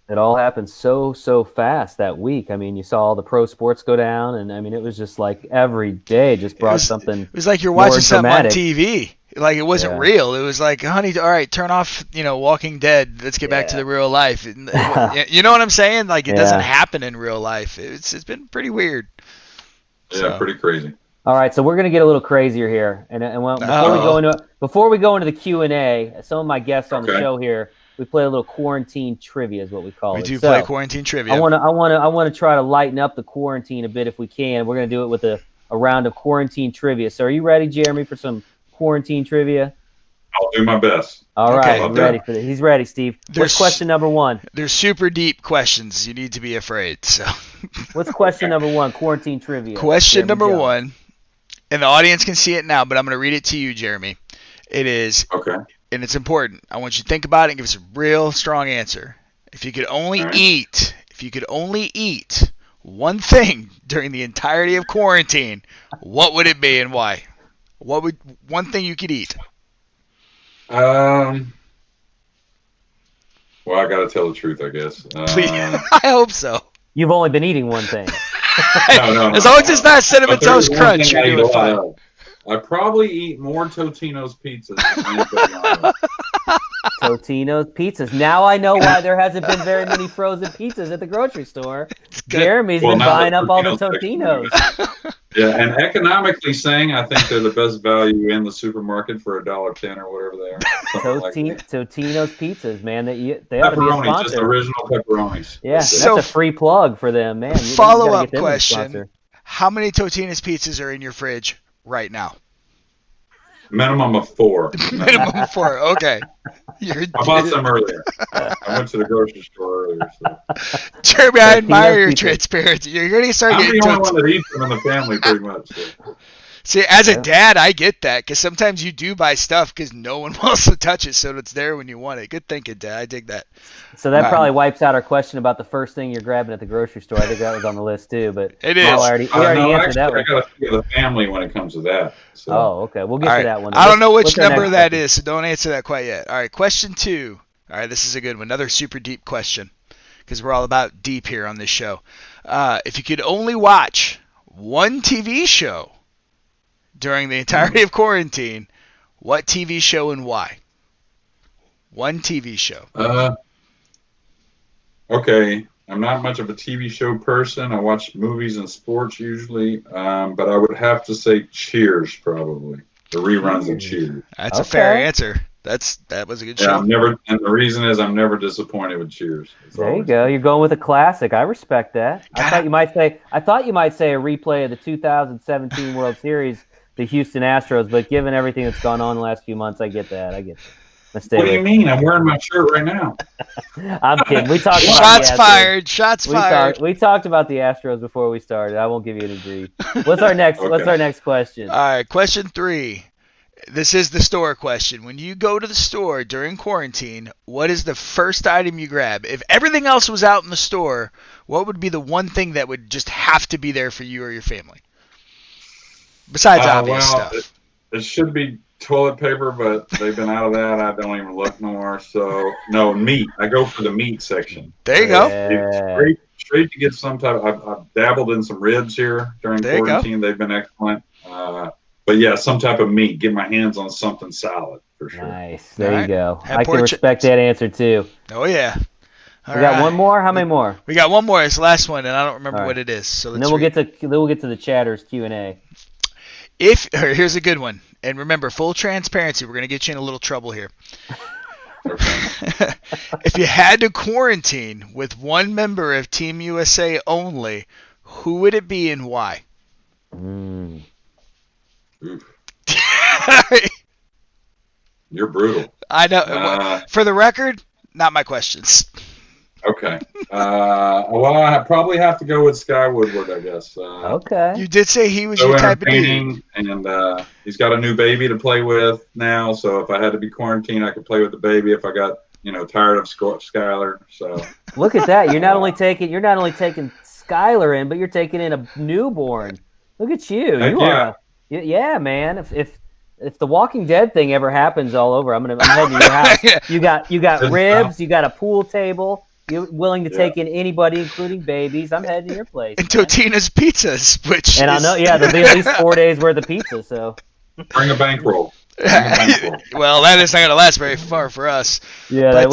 Speaker 2: It all happened so fast that week. I mean, you saw all the pro sports go down, and I mean, it was just like every day just brought something.
Speaker 1: It was like you're watching something
Speaker 2: dramatic
Speaker 1: on TV. Like it wasn't real. It was like, honey, all right, turn off, Walking Dead. Let's get back to the real life. You know what I'm saying? Like it doesn't happen in real life. It's been pretty weird.
Speaker 3: Yeah, pretty crazy.
Speaker 2: All right, so we're gonna get a little crazier here, and before we go into the Q&A, some of my guests on the show here, we play a little quarantine trivia, is what we call it.
Speaker 1: We do play quarantine trivia.
Speaker 2: I want to try to lighten up the quarantine a bit if we can. We're gonna do it with a round of quarantine trivia. So, are you ready, Jeremy, for some quarantine trivia?
Speaker 3: I'll do my best.
Speaker 2: All right,
Speaker 1: Okay.
Speaker 2: I'm ready for this. He's ready, Steve. What's question number 1?
Speaker 1: They're super deep questions. You need to be afraid. So,
Speaker 2: what's question number 1? Quarantine trivia.
Speaker 1: Question number 1, and the audience can see it now, but I'm going to read it to you, Jeremy. It is
Speaker 3: Okay.
Speaker 1: And it's important. I want you to think about it and give us a real strong answer. If you could only eat one thing during the entirety of quarantine, what would it be and why? What would one thing you could eat?
Speaker 3: Well, I got to tell the truth, I guess.
Speaker 1: Please. I hope so.
Speaker 2: You've only been eating one thing.
Speaker 3: No.
Speaker 1: As long as it's not Cinnamon Toast Crunch, you're doing fine.
Speaker 3: I probably eat more Totino's pizzas than anybody.
Speaker 2: Totino's pizzas. Now I know why there hasn't been very many frozen pizzas at the grocery store. Jeremy's been buying up all the Totinos.
Speaker 3: Yeah, and economically saying, I think they're the best value in the supermarket for $1.10 or whatever they are.
Speaker 2: Totino's pizzas, man. They ought to be a sponsor.
Speaker 3: Just original pepperonis.
Speaker 2: Yeah, that's a free plug for them, man.
Speaker 1: Follow-up question. How many Totino's pizzas are in your fridge right now?
Speaker 3: Minimum of 4.
Speaker 1: Minimum of 4. Okay.
Speaker 3: I bought some earlier. I went to the grocery store earlier. So.
Speaker 1: Jeremy, I admire your transparency. You're going to start getting.
Speaker 3: I'm the only one that eats them in the family, pretty much. So.
Speaker 1: See, as a dad, I get that because sometimes you do buy stuff because no one wants to touch it, so it's there when you want it. Good thinking, Dad. I dig that.
Speaker 2: So that probably wipes out our question about the first thing you're grabbing at the grocery store. I think that was on the list too, but
Speaker 1: it is.
Speaker 2: We already answered that one.
Speaker 3: I got to think of the family when it comes to that. So.
Speaker 2: Oh, okay. We'll get to that one.
Speaker 1: I don't know which number that is, so don't answer that quite yet. All right, question 2. All right, this is a good one. Another super deep question because we're all about deep here on this show. If you could only watch one TV show during the entirety of quarantine, what TV show and why? One TV show.
Speaker 3: Okay. I'm not much of a TV show person. I watch movies and sports usually, but I would have to say Cheers, probably. The reruns of Cheers.
Speaker 1: That's a fair answer. That was a good show.
Speaker 3: And the reason is I'm never disappointed with Cheers.
Speaker 2: There you go. You're going with a classic. I respect that. I thought you might say a replay of the 2017 World Series, the Houston Astros, but given everything that's gone on the last few months, I get that.
Speaker 3: What do you mean? I'm wearing my shirt right now.
Speaker 2: I'm kidding. We talked about
Speaker 1: Shots fired. Shots fired.
Speaker 2: We talked about the Astros before we started. I won't give you any grief. What's our next? Okay. What's our next question?
Speaker 1: All right, question 3. This is the store question. When you go to the store during quarantine, what is the first item you grab? If everything else was out in the store, what would be the one thing that would just have to be there for you or your family? Besides obvious stuff.
Speaker 3: It should be toilet paper, but they've been out of that. I don't even look no more. So, no, meat. I go for the meat section.
Speaker 1: There you go.
Speaker 3: Straight to get some type. I've dabbled in some ribs here during quarantine. They've been excellent. But yeah, some type of meat. Get my hands on something solid for sure.
Speaker 2: Nice. There you go. I can respect that answer too.
Speaker 1: Oh yeah.
Speaker 2: We got one more. How many more?
Speaker 1: We got one more. It's the last one, and I don't remember what it is. So
Speaker 2: then we'll get to the chatters Q&A.
Speaker 1: Here's a good one, and remember, full transparency. We're gonna get you in a little trouble here. If you had to quarantine with one member of Team USA only, who would it be and why?
Speaker 3: You're brutal.
Speaker 1: I know. For the record, not my questions.
Speaker 3: Okay. Well, I probably have to go with Sky Woodward, I guess.
Speaker 2: Okay.
Speaker 1: You did say he was your type of dude.
Speaker 3: And he's got a new baby to play with now, so if I had to be quarantined, I could play with the baby if I got, tired of Skylar. So
Speaker 2: look at that. You're not only taking Skylar in, but you're taking in a newborn. Look at you. Yeah, man. If the Walking Dead thing ever happens all over, I'm heading to your house. You got ribs, you got a pool table. You're willing to take in anybody, including babies. I'm heading to your place.
Speaker 1: And Totino's Pizzas,
Speaker 2: I know, there'll be at least 4 days worth of pizza. So
Speaker 3: bring a bankroll.
Speaker 1: Well, that is not going to last very far for us.
Speaker 2: Yeah,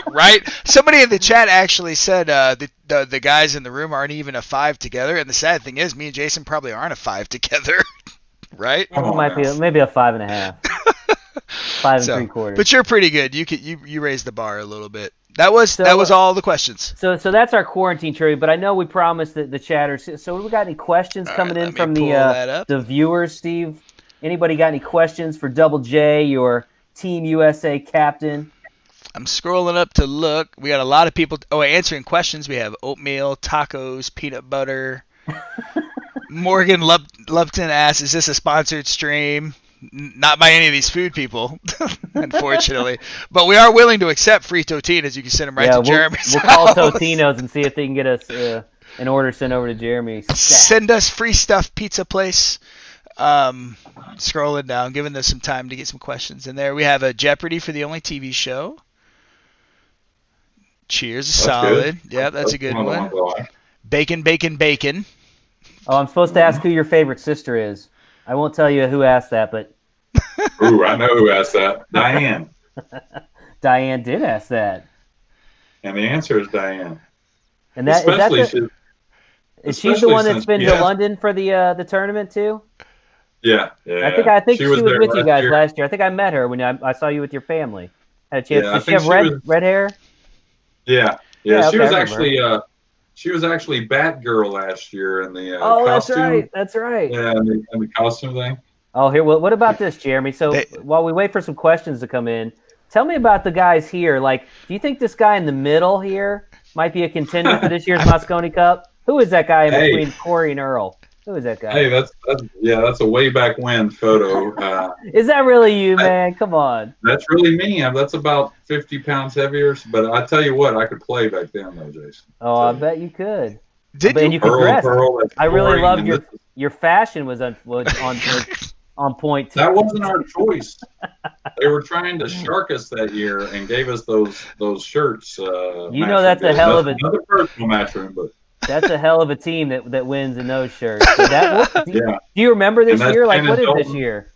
Speaker 1: right? Somebody in the chat actually said the guys in the room aren't even a 5 together, and the sad thing is, me and Jason probably aren't a 5 together, right?
Speaker 2: It might be maybe a 5.5, 5 3/4.
Speaker 1: But you're pretty good. You raised the bar a little bit. That was all the questions.
Speaker 2: So that's our quarantine trivia. But I know we promised the chatters. So we got any questions coming in from the viewers, Steve? Anybody got any questions for Double J or Team USA captain?
Speaker 1: I'm scrolling up to look. We got a lot of people. Answering questions. We have oatmeal, tacos, peanut butter. Morgan Lupton asks, "Is this a sponsored stream?" Not by any of these food people, unfortunately. But we are willing to accept free Totinas. You can send them right to Jeremy's
Speaker 2: We'll call Totino's and see if they can get us an order sent over to Jeremy.
Speaker 1: Send us free stuff, pizza place. Scrolling down, giving us some time to get some questions in there. We have a Jeopardy for the only TV show. Cheers is solid.
Speaker 3: Good.
Speaker 1: Yeah, that's a good one. Bacon, bacon, bacon.
Speaker 2: Oh, I'm supposed to ask who your favorite sister is. I won't tell you who asked that, but...
Speaker 3: Ooh, I know who asked that. Diane.
Speaker 2: Diane did ask that.
Speaker 3: And the answer is Diane.
Speaker 2: And that is she the one that's been to London for the tournament too?
Speaker 3: Yeah.
Speaker 2: I think she was with you guys last year. I think I met her when I saw you with your family. Had a chance. Did she have red hair?
Speaker 3: Yeah. She was actually she was actually Batgirl last year in the costume.
Speaker 2: That's right.
Speaker 3: Yeah, and the costume thing.
Speaker 2: Oh, here. What about this, Jeremy? So while we wait for some questions to come in, tell me about the guys here. Like, do you think this guy in the middle here might be a contender for this year's Moscone Cup? Who is that guy in between Corey and Earl? Who is that guy?
Speaker 3: Hey, that's a way back when photo.
Speaker 2: Is that really you, man? Come on.
Speaker 3: That's really me. That's about 50 pounds heavier. But I tell you what, I could play back then, though, Jason.
Speaker 2: Oh, I bet you could.
Speaker 1: You
Speaker 2: could dress. I really loved your fashion was on point too.
Speaker 3: That wasn't our choice. They were trying to shark us that year and gave us those shirts.
Speaker 2: That's a hell of
Speaker 3: another personal matchroom, but.
Speaker 2: That's a hell of a team that wins in those shirts. So do you remember this year? Like, what is this year?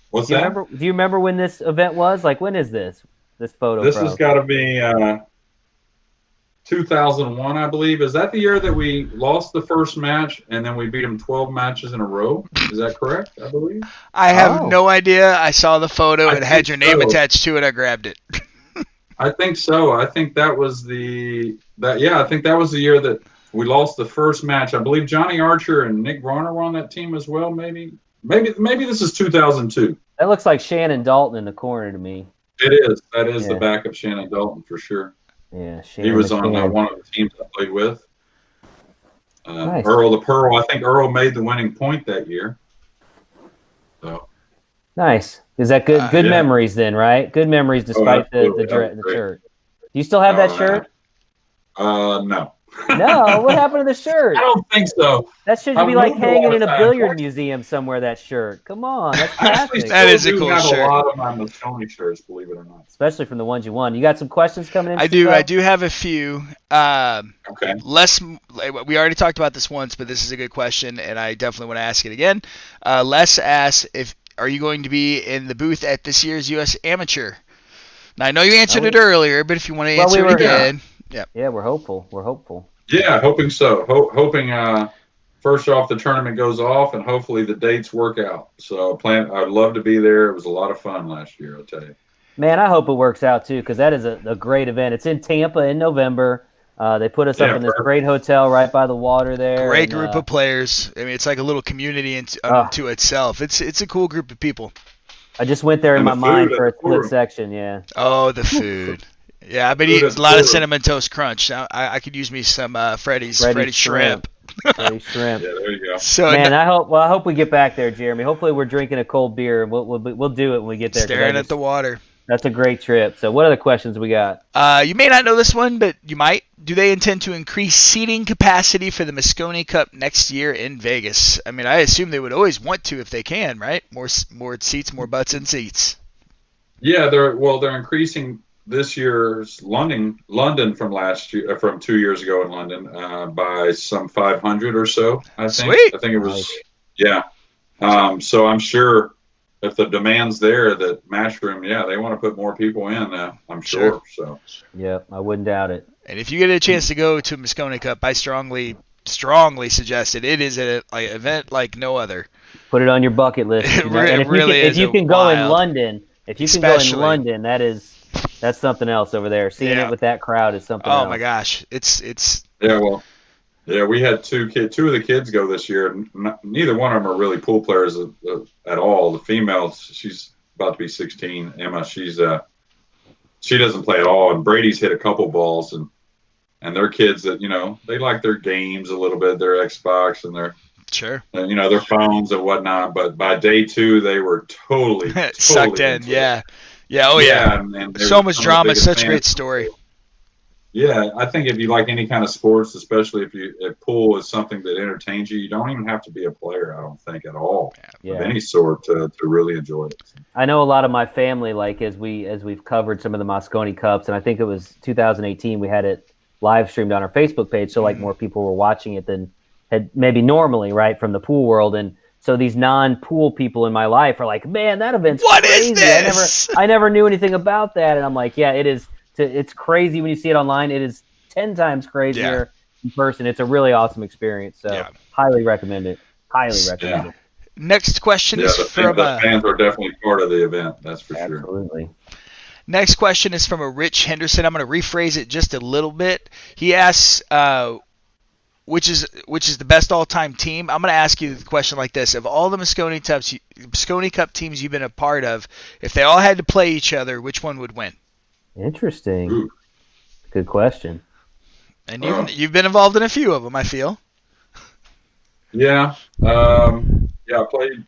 Speaker 3: What's that?
Speaker 2: Do you remember when this event was? Like, when is this photo?
Speaker 3: This has got to be 2001, I believe. Is that the year that we lost the first match and then we beat them 12 matches in a row? Is that correct? I believe.
Speaker 1: I have no idea. I saw the photo. It had your name attached to it. I grabbed it.
Speaker 3: I think so. I think that was I think that was the year that we lost the first match. I believe Johnny Archer and Nick Varner were on that team as well. Maybe this is 2002.
Speaker 2: That looks like Shannon Dalton in the corner to me.
Speaker 3: It is. That is the backup Shannon Dalton for sure.
Speaker 2: Yeah,
Speaker 3: he was on one of the teams I played with.
Speaker 2: Nice.
Speaker 3: Earl the Pearl. I think Earl made the winning point that year. So.
Speaker 2: Nice. Is that good memories then, right? Good memories despite the shirt. Do you still have that shirt?
Speaker 3: No.
Speaker 2: No, what happened to the shirt?
Speaker 3: I don't think so.
Speaker 2: That should be like hanging in a billiard museum somewhere, that shirt. Come on, that's classic.
Speaker 1: That is a cool shirt.
Speaker 3: I have a lot of my Moscone shirts, believe it or not.
Speaker 2: Especially from the ones you won. You got some questions coming in?
Speaker 1: I do have a few.
Speaker 3: Okay.
Speaker 1: We already talked about this once, but this is a good question, and I definitely want to ask it again. Les asks, are you going to be in the booth at this year's U.S. Amateur? Now, I know you answered it earlier, but if you want to answer it again.
Speaker 2: Yeah, we're hopeful.
Speaker 3: Yeah, hoping so. Hoping first off the tournament goes off and hopefully the dates work out. So I'd love to be there. It was a lot of fun last year, I'll tell you.
Speaker 2: Man, I hope it works out too, because that is a great event. It's in Tampa in November. They put us up in this great hotel right by the water there.
Speaker 1: Great group of players. I mean, it's like a little community to itself. It's a cool group of people.
Speaker 2: I just went there in my mind for a split section. Yeah.
Speaker 1: Oh, the food. Yeah, I've been eating a lot of Cinnamon Toast Crunch. Now, I could use me some Freddy's shrimp.
Speaker 2: Freddy's shrimp.
Speaker 3: Yeah, there you go.
Speaker 1: So,
Speaker 2: man, I hope we get back there, Jeremy. Hopefully, we're drinking a cold beer, and we'll do it when we get there.
Speaker 1: Staring at the water.
Speaker 2: That's a great trip. So, what other questions we got?
Speaker 1: You may not know this one, but you might. Do they intend to increase seating capacity for the Moscone Cup next year in Vegas? I mean, I assume they would always want to if they can, right? More seats, more butts and seats.
Speaker 3: Yeah, they're increasing this year's London from last year, from 2 years ago in London, by some 500 or so. I think.
Speaker 1: Sweet.
Speaker 3: I think it was. Yeah. So I'm sure if the demand's there, that Matchroom, they want to put more people in. I'm sure. So.
Speaker 2: Yeah, I wouldn't doubt it.
Speaker 1: And if you get a chance to go to Moscone Cup, I strongly suggest it. It is an event like no other.
Speaker 2: Put it on your bucket list. If you can go in London, that's something else over there. Seeing it with that crowd is something else.
Speaker 1: Oh my gosh, it's.
Speaker 3: Yeah, well, we had two of the kids go this year. Neither one of them are really pool players at all. The female, she's about to be 16. Emma, she doesn't play at all, and Brady's hit a couple balls, and they're kids that they like their games a little bit, their Xbox and their their phones and whatnot. But by day 2, they were totally
Speaker 1: sucked in. Yeah. Oh yeah. And so much drama, such a great story.
Speaker 3: Yeah, I think if you like any kind of sports, especially if pool is something that entertains you, you don't even have to be a player, I don't think, at all, of any sort to really enjoy it.
Speaker 2: I know a lot of my family, like as we've covered some of the Mosconi Cups, and I think it was 2018, we had it live streamed on our Facebook page, so like more people were watching it than had maybe normally, right, from the pool world. And so these non-pool people in my life are like, man, that event's crazy.
Speaker 1: Is this?
Speaker 2: I never knew anything about that. And I'm like, yeah, it is. It's crazy when you see it online. It is 10 times crazier in person. It's a really awesome experience. So highly recommend it. Highly recommend it.
Speaker 1: Next question is from
Speaker 3: the fans are definitely part of the event. That's for sure.
Speaker 2: Absolutely.
Speaker 1: Next question is from a Rich Henderson. I'm going to rephrase it just a little bit. He asks, which is the best all-time team? I'm going to ask you the question like this: of all the Mosconi Cup teams you've been a part of, if they all had to play each other, which one would win?
Speaker 2: Interesting.
Speaker 3: Ooh.
Speaker 2: Good question.
Speaker 1: And you've been involved in a few of them, I feel.
Speaker 3: Yeah. I played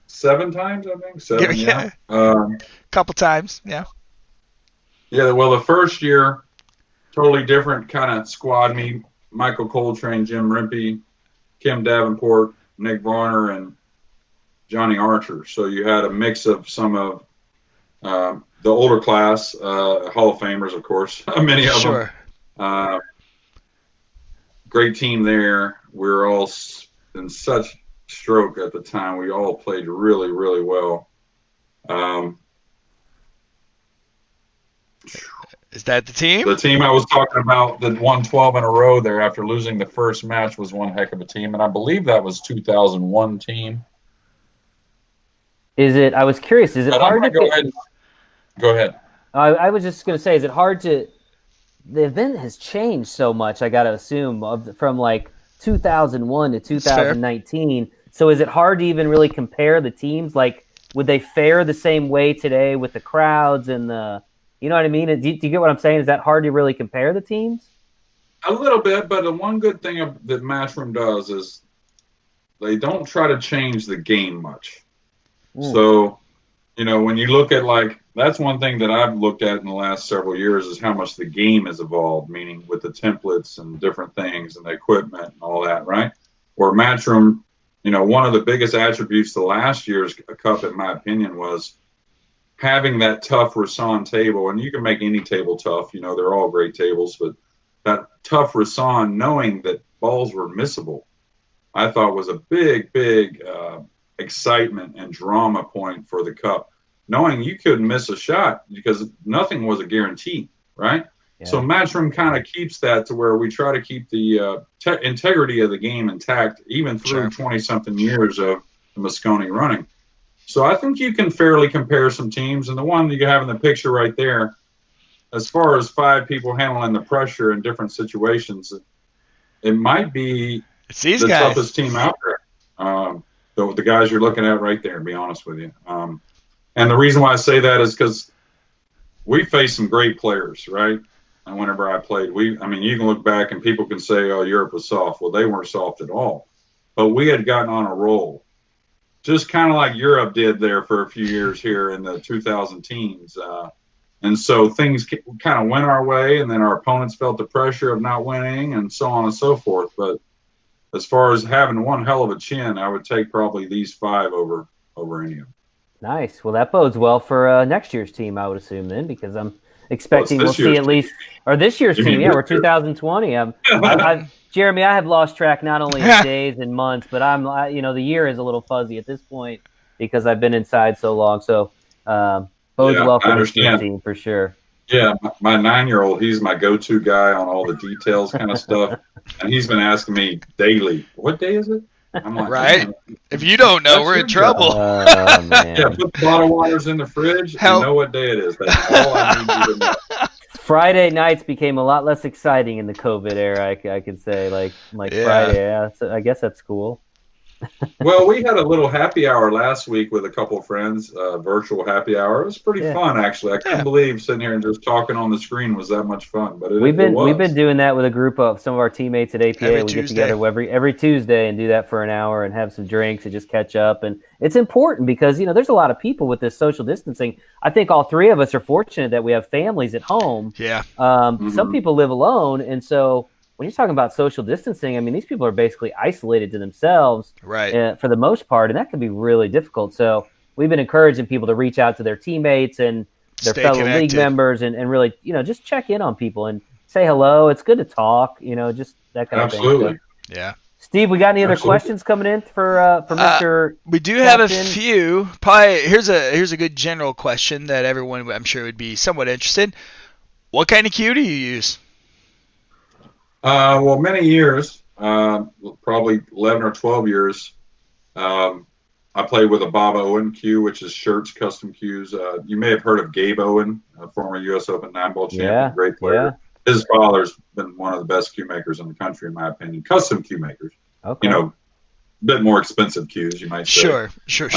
Speaker 3: 7 times, I think. 7, yeah.
Speaker 1: Couple times, yeah.
Speaker 3: Yeah, well, the first year, totally different kind of squad. Me, Michael Coltrane, Jim Rimpey, Kim Davenport, Nick Varner, and Johnny Archer. So you had a mix of some of the older class, Hall of Famers, of course, many of them. Great team there. We were all in such stroke at the time. We all played really, really well.
Speaker 1: Is that the team?
Speaker 3: The team I was talking about that won 12 in a row there after losing the first match was one heck of a team, and I believe that was 2001 team.
Speaker 2: I was curious, is it hard to
Speaker 3: Go ahead.
Speaker 2: I was just going to say, is it hard to – the event has changed so much, I got to assume, from like 2001 to 2019. So is it hard to even really compare the teams? Like, would they fare the same way today with the crowds and the – you know what I mean? Do you get what I'm saying? Is that hard to really compare the teams?
Speaker 3: A little bit, but the one good thing that Matchroom does is they don't try to change the game much. So, when you look at that's one thing that I've looked at in the last several years is how much the game has evolved, meaning with the templates and different things and the equipment and all that, right? Where Matchroom, one of the biggest attributes to last year's Cup, in my opinion, was having that tough Rasan table. And you can make any table tough, they're all great tables, but that tough Rasan, knowing that balls were missable, I thought was a big, big excitement and drama point for the Cup, knowing you couldn't miss a shot because nothing was a guarantee, right? Yeah. So Matchroom kind of keeps that to where we try to keep the integrity of the game intact, even through 20-something years of the Moscone running. So I think you can fairly compare some teams, and the one that you have in the picture right there, as far as 5 people handling the pressure in different situations, it might be the toughest team out there. The guys you're looking at right there, to be honest with you. And the reason why I say that is because we faced some great players, right? And whenever I played, you can look back and people can say, oh, Europe was soft. Well, they weren't soft at all. But we had gotten on a roll, just kind of like Europe did there for a few years here in the 2000 teens. And so things kind of went our way, and then our opponents felt the pressure of not winning and so on and so forth. But as far as having one hell of a chin, I would take probably these 5 over any of them.
Speaker 2: Nice. Well, that bodes well for next year's team, I would assume, then, because I'm expecting we'll see at least – or this year's team, we're 2020. Jeremy, I have lost track not only of days and months, but the year is a little fuzzy at this point because I've been inside so long. So bodes well for this team for sure.
Speaker 3: Yeah, my 9-year-old, he's my go-to guy on all the details kind of stuff. And he's been asking me daily, what day is it? I'm like,
Speaker 1: right? Man, if you don't know, we're in trouble.
Speaker 2: Man.
Speaker 3: Yeah, put the bottle of waters in the fridge and know what day it is. That's all I need you to know.
Speaker 2: Friday nights became a lot less exciting in the COVID era, I could say. Like Friday, so I guess that's cool.
Speaker 3: Well, we had a little happy hour last week with a couple of friends, virtual happy hour. It was pretty
Speaker 2: Yeah.
Speaker 3: fun, actually. I couldn't believe sitting here and just talking on the screen was that much fun, but
Speaker 2: We've
Speaker 3: it
Speaker 2: been
Speaker 3: was.
Speaker 2: doing that with a group of some of our teammates at APA.
Speaker 1: Every
Speaker 2: We get
Speaker 1: Tuesday.
Speaker 2: together every Tuesday and do that for an hour and have some drinks and just catch up. And it's important because there's a lot of people with this social distancing. I think all three of us are fortunate that we have families at home.
Speaker 1: Yeah.
Speaker 2: Some people live alone, and so when you're talking about social distancing, I mean, these people are basically isolated to themselves,
Speaker 1: Right.
Speaker 2: for the most part, and that can be really difficult. So we've been encouraging people to reach out to their teammates and their
Speaker 1: Stay
Speaker 2: fellow league
Speaker 1: connected.
Speaker 2: members and really, just check in on people and say hello. It's good to talk, just that kind of thing.
Speaker 3: Absolutely.
Speaker 2: So,
Speaker 1: Yeah.
Speaker 2: Steve, we got any other
Speaker 3: Absolutely.
Speaker 2: questions coming in for Mr.
Speaker 1: We do have a
Speaker 2: Captain?
Speaker 1: few. Probably here's a good general question that everyone I'm sure would be somewhat interested. What kind of cue do you use?
Speaker 3: Well, many years, probably 11 or 12 years, I played with a Bob Owen cue, which is shirts, custom cues. You may have heard of Gabe Owen, a former U.S. Open 9-ball champion,
Speaker 2: Yeah,
Speaker 3: great player. His father's been one of the best cue makers in the country, in my opinion. Custom cue makers.
Speaker 2: Okay.
Speaker 3: A bit more expensive cues, you might say.
Speaker 1: Sure.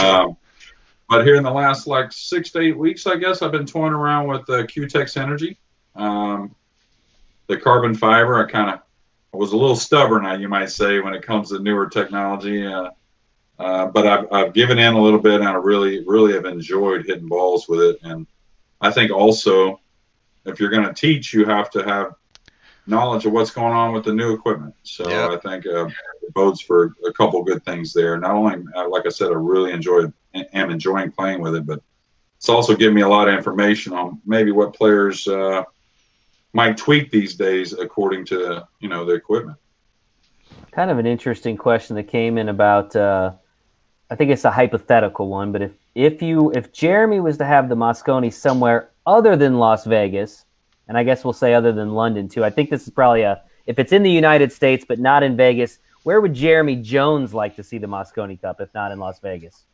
Speaker 3: But here in the last 6 to 8 weeks, I guess, I've been toying around with Q-Tex Energy. The carbon fiber, I was a little stubborn, you might say, when it comes to newer technology. But I've given in a little bit, and I really, really have enjoyed hitting balls with it. And I think also, if you're going to teach, you have to have knowledge of what's going on with the new equipment. So I think it bodes for a couple good things there. Not only, like I said, I really am enjoying playing with it, but it's also giving me a lot of information on maybe what players might tweak these days according to the equipment.
Speaker 2: Kind of an interesting question that came in about. I think it's a hypothetical one, but if Jeremy was to have the Moscone somewhere other than Las Vegas, and I guess we'll say other than London too, I think this is probably if it's in the United States but not in Vegas, where would Jeremy Jones like to see the Moscone Cup if not in Las Vegas?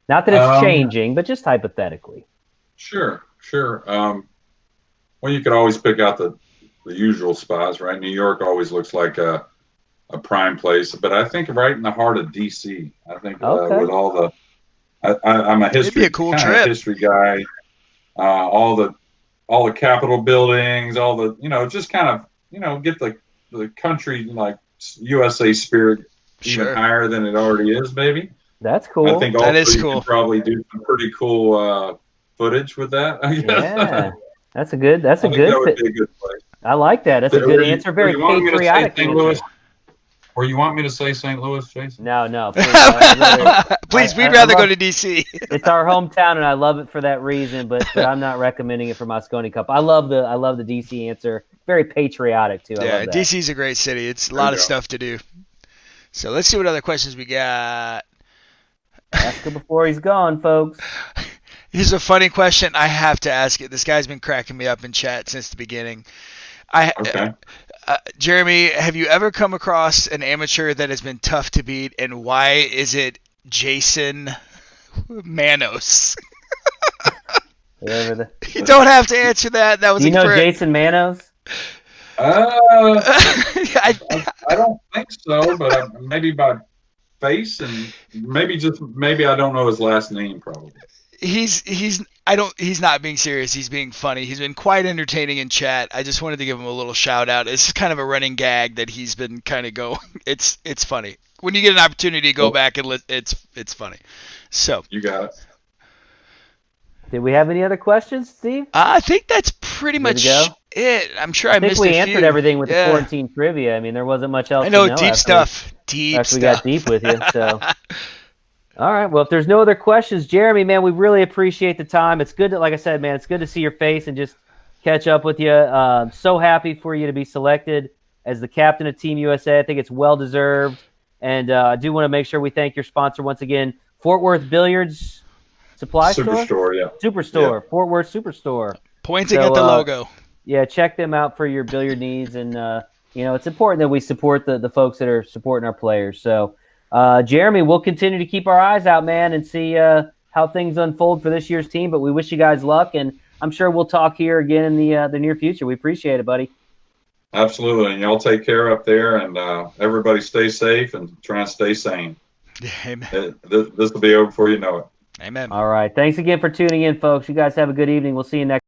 Speaker 2: Not that it's changing, but just hypothetically.
Speaker 3: Sure. Well, you could always pick out the usual spots, right? New York always looks like a prime place, but I think right in the heart of DC. I think with all the, I'm a history,
Speaker 1: It'd be a cool trip.
Speaker 3: History guy. All the Capitol buildings, all the just kind of get the country USA spirit even higher than it already is, maybe.
Speaker 2: That's cool.
Speaker 3: I think also you can probably do some pretty cool footage with that. I guess.
Speaker 2: Yeah, that's a good.
Speaker 3: That would be a good place.
Speaker 2: I like that. That's a good answer. Very patriotic answer.
Speaker 3: Or you want me to say St. Louis, Jason?
Speaker 2: No.
Speaker 1: Please, we'd rather go to DC.
Speaker 2: It's our hometown, and I love it for that reason. But I'm not recommending it for Moscone Cup. I love the DC answer. Very patriotic too. I love that.
Speaker 1: DC's a great city. It's a lot of stuff to do. So let's see what other questions we got.
Speaker 2: Ask him before he's gone, folks.
Speaker 1: Here's a funny question. I have to ask it. This guy's been cracking me up in chat since the beginning. Jeremy, have you ever come across an amateur that has been tough to beat, and why is it Jason Manos? You don't have to answer that. That was.
Speaker 2: Do you know Jason Manos?
Speaker 3: I don't think so, but maybe by face, and maybe I don't know his last name. Probably.
Speaker 1: He's not being serious. He's being funny. He's been quite entertaining in chat. I just wanted to give him a little shout out. It's kind of a running gag that he's been kind of going. It's funny when you get an opportunity to go back and it's funny. So
Speaker 3: you got it.
Speaker 2: Did we have any other questions, Steve?
Speaker 1: I think that's pretty much it. I'm sure I missed a few.
Speaker 2: I think we answered everything with the quarantine trivia. I mean, there wasn't much else.
Speaker 1: I know,
Speaker 2: to know
Speaker 1: deep stuff. After
Speaker 2: we got deep with you, so. All right. Well, if there's no other questions, Jeremy, man, we really appreciate the time. It's good to, like I said, man, it's good to see your face and just catch up with you. So happy for you to be selected as the captain of Team USA. I think it's well deserved. And I do want to make sure we thank your sponsor once again, Fort Worth Billiards Supply Store.
Speaker 3: Superstore, yeah.
Speaker 2: Superstore, yeah. Fort Worth Superstore.
Speaker 1: Pointing at the logo.
Speaker 2: Yeah, check them out for your billiard needs. And, it's important that we support the folks that are supporting our players. So, Jeremy, we'll continue to keep our eyes out, man, and see how things unfold for this year's team. But we wish you guys luck, and I'm sure we'll talk here again in the near future. We appreciate it, buddy.
Speaker 3: Absolutely, and y'all take care up there, and everybody stay safe and try and stay sane.
Speaker 1: Yeah, amen.
Speaker 3: This will be over before you know it.
Speaker 1: Amen.
Speaker 2: All right. Thanks again for tuning in, folks. You guys have a good evening. We'll see you next